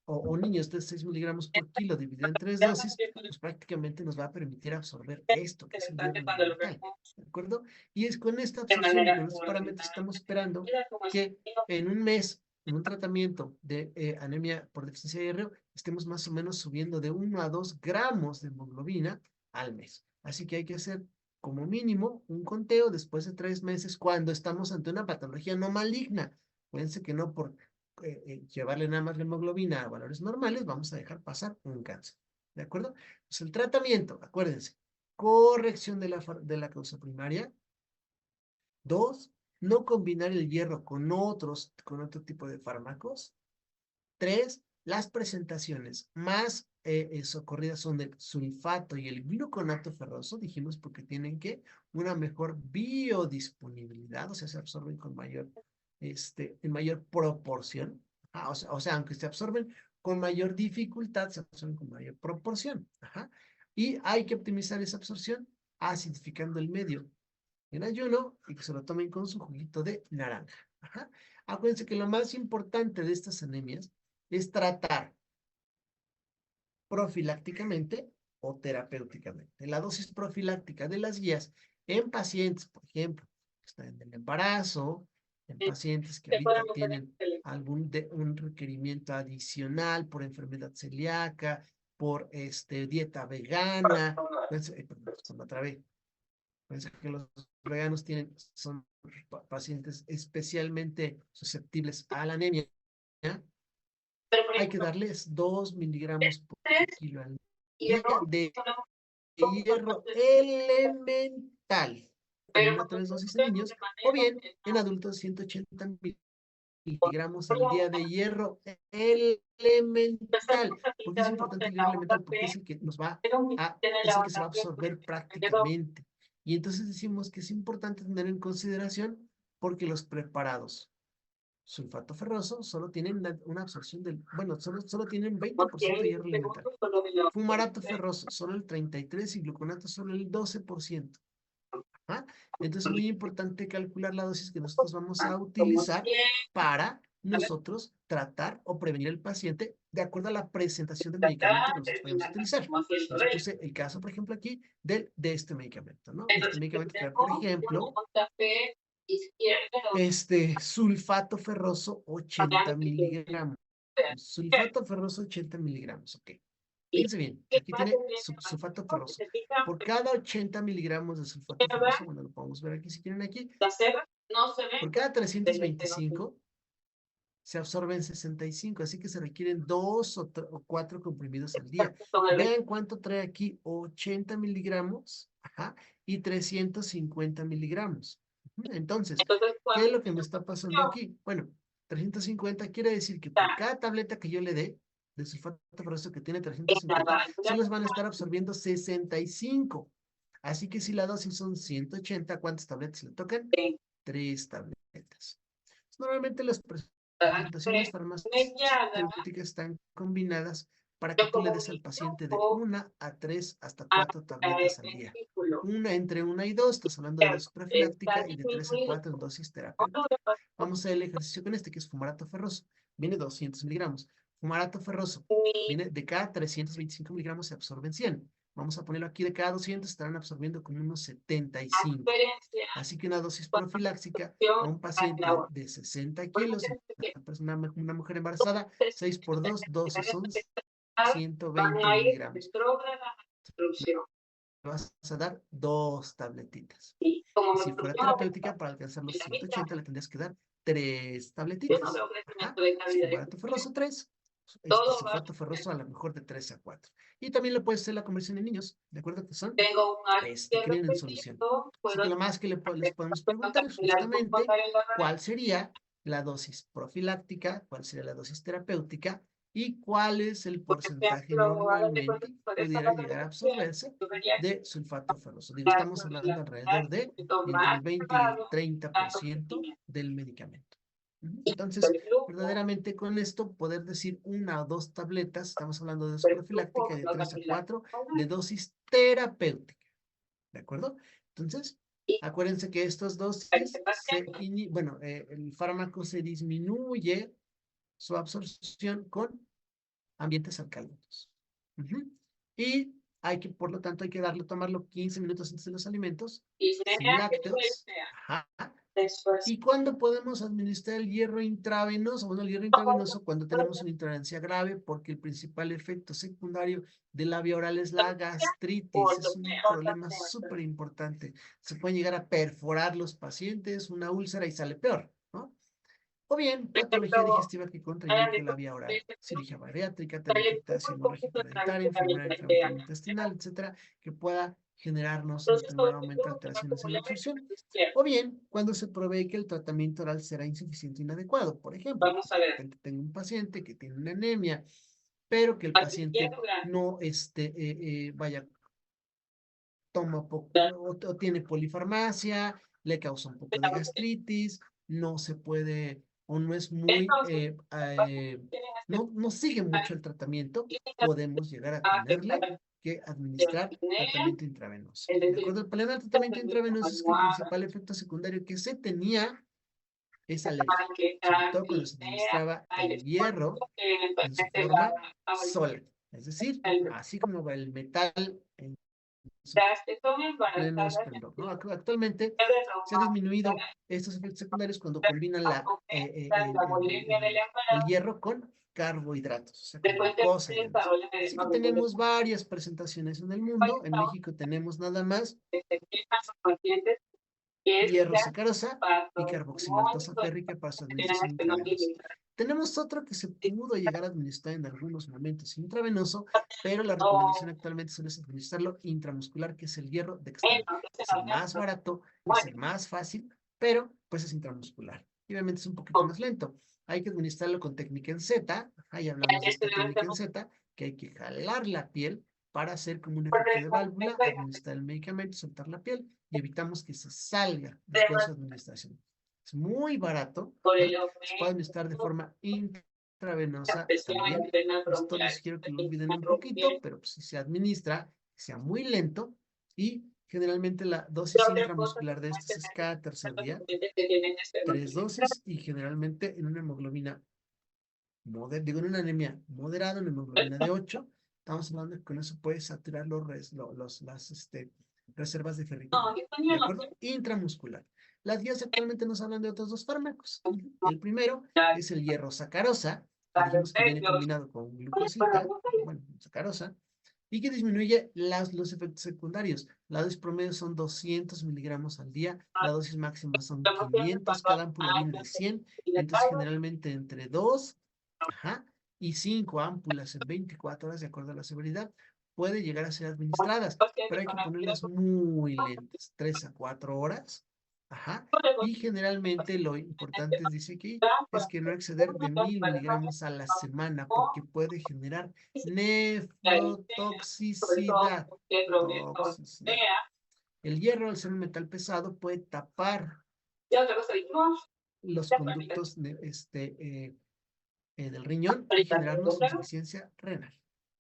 o niños de 6 miligramos por kilo dividido en 3 dosis, pues prácticamente nos va a permitir absorber esto, que es el hierro elemental, ¿de acuerdo? Y es con esta absorción y con estos parámetros estamos esperando que en un mes, en un tratamiento de anemia por deficiencia de hierro, estemos más o menos subiendo de 1 a 2 gramos de hemoglobina al mes. Así que hay que hacer como mínimo un conteo después de 3 meses cuando estamos ante una patología no maligna. Acuérdense que no por llevarle nada más la hemoglobina a valores normales, vamos a dejar pasar un cáncer. ¿De acuerdo? Pues el tratamiento, acuérdense, corrección de la causa primaria. 2, no combinar el hierro con otro tipo de fármacos. 3, las presentaciones más socorridas son del sulfato y el gluconato ferroso, dijimos porque tienen que una mejor biodisponibilidad, o sea, se absorben con mayor, en mayor proporción. O sea, aunque se absorben con mayor dificultad, se absorben con mayor proporción. Ajá. Y hay que optimizar esa absorción acidificando el medio en ayuno y que se lo tomen con su juguito de naranja. Ajá. Acuérdense que lo más importante de estas anemias es tratar profilácticamente o terapéuticamente. La dosis profiláctica de las guías en pacientes, por ejemplo, que están en el embarazo, en pacientes que ahorita tienen un requerimiento adicional por enfermedad celíaca, por dieta vegana, perdón, otra vez. Piensa que los veganos son pacientes especialmente susceptibles a la anemia. Hay que darles 2 miligramos por kilo al día de hierro elemental, con 1 a 3 dosis en niños, o bien en adultos 180 miligramos al día de hierro elemental. Porque es importante el hierro elemental, porque es el que es el que se va a absorber prácticamente. Y entonces decimos que es importante tener en consideración porque los preparados sulfato ferroso solo tienen una absorción solo tienen 20% de hierro elemental. Fumarato ferroso, solo el 33% y gluconato solo el 12%. ¿Ah? Entonces es muy importante calcular la dosis que nosotros vamos a utilizar para nosotros tratar o prevenir al paciente de acuerdo a la presentación del medicamento que nosotros podemos utilizar. Les puse el caso, por ejemplo, aquí de este medicamento, ¿no? Este medicamento trae, por ejemplo, sulfato ferroso 80 miligramos. Sulfato ferroso 80 miligramos, ok. Fíjense bien, aquí tiene sulfato ferroso. Por cada 80 miligramos de sulfato ferroso, bueno, lo podemos ver aquí si quieren aquí, por cada 325 se absorben 65, así que se requieren 2 o 4 comprimidos al día. Vean cuánto trae aquí, 80 miligramos, ajá, y 350 miligramos. Entonces, ¿qué es lo que me está pasando aquí? Bueno, 350 quiere decir que por cada tableta que yo le dé de sulfato ferroso que tiene 350, solo van a estar absorbiendo 65. Así que si la dosis son 180, ¿cuántas tabletas le tocan? 3 tabletas. Normalmente las presentaciones farmacéuticas están combinadas para que tú le des al paciente de 1 a 3 hasta 4 tabletas al día. Entre 1 y 2, estás hablando de dosis profiláctica, y de 3 a 4 en dosis terapéutica. Vamos a hacer el ejercicio con que es fumarato ferroso. Viene 200 miligramos. Fumarato ferroso. Viene de cada 325 miligramos se absorben 100. Vamos a ponerlo aquí, de cada 200 estarán absorbiendo como unos 75. Así que una dosis profiláctica a un paciente de 60 kilos, una mujer embarazada, 6 por 2, 12 son 120 miligramos. Le vas a dar 2 tabletitas. Y si fuera terapéutica, para alcanzar los 180, le tendrías que dar 3 tabletitas. Sulfato ferroso 3. Sulfato ferroso a lo mejor de 3 a 4. Y también le puedes hacer la conversión en niños, ¿de acuerdo? Que son que creen en solución. Así que lo más que les podemos preguntar es justamente cuál sería la dosis profiláctica, cuál sería la dosis terapéutica y cuál es el porcentaje normalmente pudiera llegar a absorberse de sulfato ferroso. Digo, estamos hablando alrededor de entre el 20 y el 30% del medicamento. Entonces, verdaderamente con esto poder decir 1 o 2 tabletas, estamos hablando de dosis profiláctica de 3 a 4 de dosis terapéutica. ¿De acuerdo? Entonces, acuérdense que estas dosis, el fármaco se disminuye su absorción con ambientes alcalinos. Y por lo tanto, hay que tomarlo 15 minutos antes de los alimentos, sin lácteos. Ajá. ¿Y cuándo podemos administrar el hierro intravenoso? Bueno, el hierro intravenoso cuando tenemos una intolerancia grave, porque el principal efecto secundario de la vía oral es la gastritis. Es un problema súper importante. Se pueden llegar a perforar los pacientes, una úlcera y sale peor, ¿no? O bien, patología digestiva que contraindique la vía oral, cirugía bariátrica, telangiectasia hemorrágica hereditaria, enfermedad inflamatoria intestinal, etcétera, que pueda generarnos un determinado aumento de alteraciones en la absorción. O bien, cuando se provee que el tratamiento oral será insuficiente e inadecuado. Por ejemplo, de repente tengo un paciente que tiene una anemia, pero que el paciente no toma poco, o tiene polifarmacia, le causa un poco de gastritis, no se puede, o no es muy, no sigue mucho el tratamiento, podemos llegar a tenerle que administrar tratamiento intravenoso. De acuerdo, el problema del tratamiento intravenoso es que el principal efecto secundario que se tenía es alergia, sobre todo cuando se administraba el hierro en su forma sola. Es decir, así como va el metal en pleno esplendor, ¿no? Actualmente se han disminuido estos efectos secundarios cuando combinan el hierro con carbohidratos, o sea, con glucosa y demás. Así que tenemos varias presentaciones en el mundo. En México tenemos nada más hierro sacarosa y carboximaltosa férrica para su administración intravenosa. Tenemos otro que se pudo llegar a administrar en algunos momentos intravenoso, pero la recomendación actualmente es administrarlo intramuscular, que es el hierro dextrano. Es el más barato, es el más fácil, pero pues es intramuscular. Y obviamente es un poquito más lento. Hay que administrarlo con técnica en Z, ahí hablamos de esta técnica en Z, que hay que jalar la piel para hacer como un efecto de válvula, administrar el medicamento, soltar la piel y evitamos que se salga después de su administración. Es muy barato, ¿no? Se puede administrar de forma intravenosa también. Esto les quiero que lo olviden un poquito, pero pues, si se administra, que sea muy lento y generalmente la dosis intramuscular de estos es cada tercer día, 3 dosis y generalmente en una hemoglobina en una anemia moderada, una hemoglobina de 8, estamos hablando de que con eso puede saturar las reservas de ferritina, ¿de acuerdo? Intramuscular. Las guías actualmente nos hablan de otros dos fármacos. El primero es el hierro sacarosa, que dijimos que viene combinado con glucosita, bueno, sacarosa, y que disminuye los efectos secundarios. La dosis promedio son 200 miligramos al día, la dosis máxima son 500, cada ámpula viene de 100, entonces generalmente entre 2 y 5 ámpulas en 24 horas, de acuerdo a la severidad, puede llegar a ser administradas, pero hay que ponerlas muy lentas, 3 a 4 horas, y generalmente lo importante, dice aquí, es que no exceder de 1000 miligramos a la semana, porque puede generar nefrotoxicidad. El hierro, al ser un metal pesado, puede tapar los conductos del riñón y generarnos insuficiencia renal.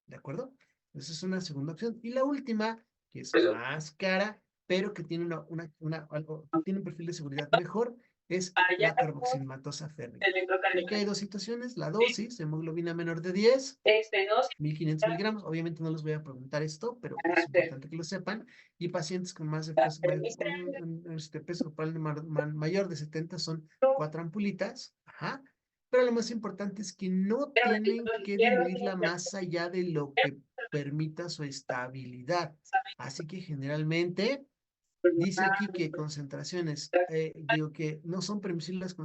¿De acuerdo? Esa es una segunda opción. Y la última, que es más cara, pero que tiene tiene un perfil de seguridad mejor, es la carboxilmatosa férrica. Aquí hay dos situaciones. La dosis, hemoglobina menor de 10, 1500 miligramos. Obviamente no les voy a preguntar esto, pero es importante que lo sepan. Y pacientes con más de peso corporal mayor de 70 son 4 ampulitas. Pero lo más importante es que no tienen que diluirla más allá de lo que permita su estabilidad. Así que generalmente dice aquí que concentraciones, que no son permisibles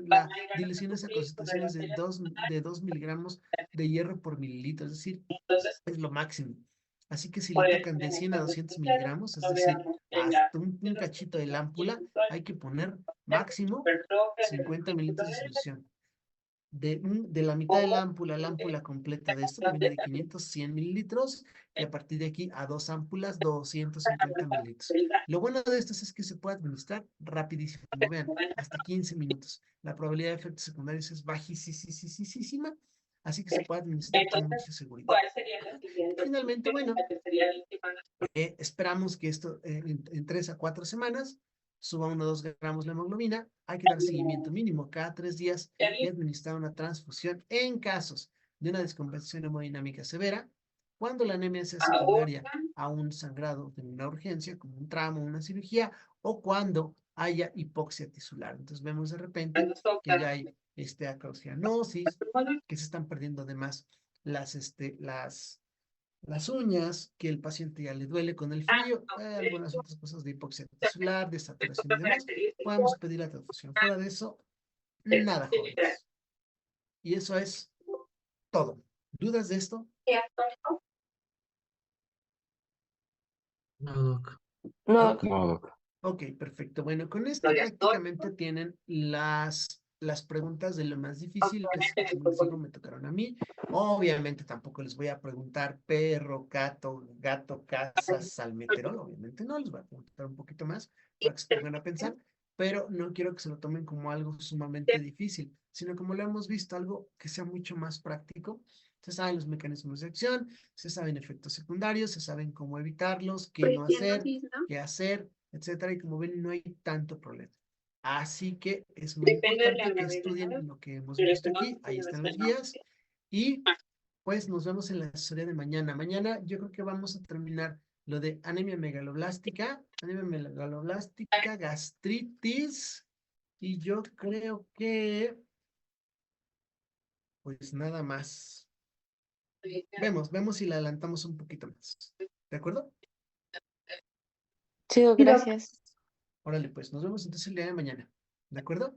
la dilución a concentraciones de 2 miligramos de hierro por mililitro, es decir, es lo máximo. Así que si le tocan de 100 a 200 miligramos, es decir, hasta un cachito de la ámpula, hay que poner máximo 50 mililitros de solución. De la mitad de la ámpula completa de esto, que viene de 500, 100 mililitros, y a partir de aquí a 2 ámpulas, 250 mililitros. Lo bueno de esto es que se puede administrar rapidísimo, vean, hasta 15 minutos. La probabilidad de efectos secundarios es bajísima, así que se puede administrar con mucha seguridad. Finalmente, bueno, esperamos que esto en 3 a 4 semanas suba 1 o 2 gramos la hemoglobina. Hay que dar seguimiento mínimo cada 3 días y administrar una transfusión en casos de una descompensación hemodinámica severa, cuando la anemia sea secundaria a un sangrado de una urgencia, como un trauma, una cirugía, o cuando haya hipoxia tisular. Entonces vemos de repente que ya hay acrocianosis, que se están perdiendo además las uñas, que el paciente ya le duele con el frío, algunas otras cosas de hipoxia tisular, de saturación y demás, podemos pedir la transfusión. Fuera de eso, nada, jóvenes. Y eso es todo. ¿Dudas de esto? No, doc. No, Ok. No, doc. Ok, perfecto. Bueno, con esto prácticamente tienen las preguntas de lo más difícil. Como les digo, me tocaron a mí. Obviamente tampoco les voy a preguntar perro, gato, casa, salmeterol. Obviamente no, les voy a preguntar un poquito más para que se pongan a pensar, pero no quiero que se lo tomen como algo sumamente difícil, sino como lo hemos visto, algo que sea mucho más práctico. Se saben los mecanismos de acción, se saben efectos secundarios, se saben cómo evitarlos, qué no hacer, qué hacer, etcétera, y como ven, no hay tanto problema. Así que es muy importante que estudien lo que hemos visto aquí. Ahí están las guías. Y pues nos vemos en la asesoría de mañana. Mañana yo creo que vamos a terminar lo de anemia megaloblástica, gastritis, y yo creo que pues nada más. Vemos si la adelantamos un poquito más. ¿De acuerdo? sí, doc, gracias. Órale, pues nos vemos entonces el día de mañana. ¿De acuerdo?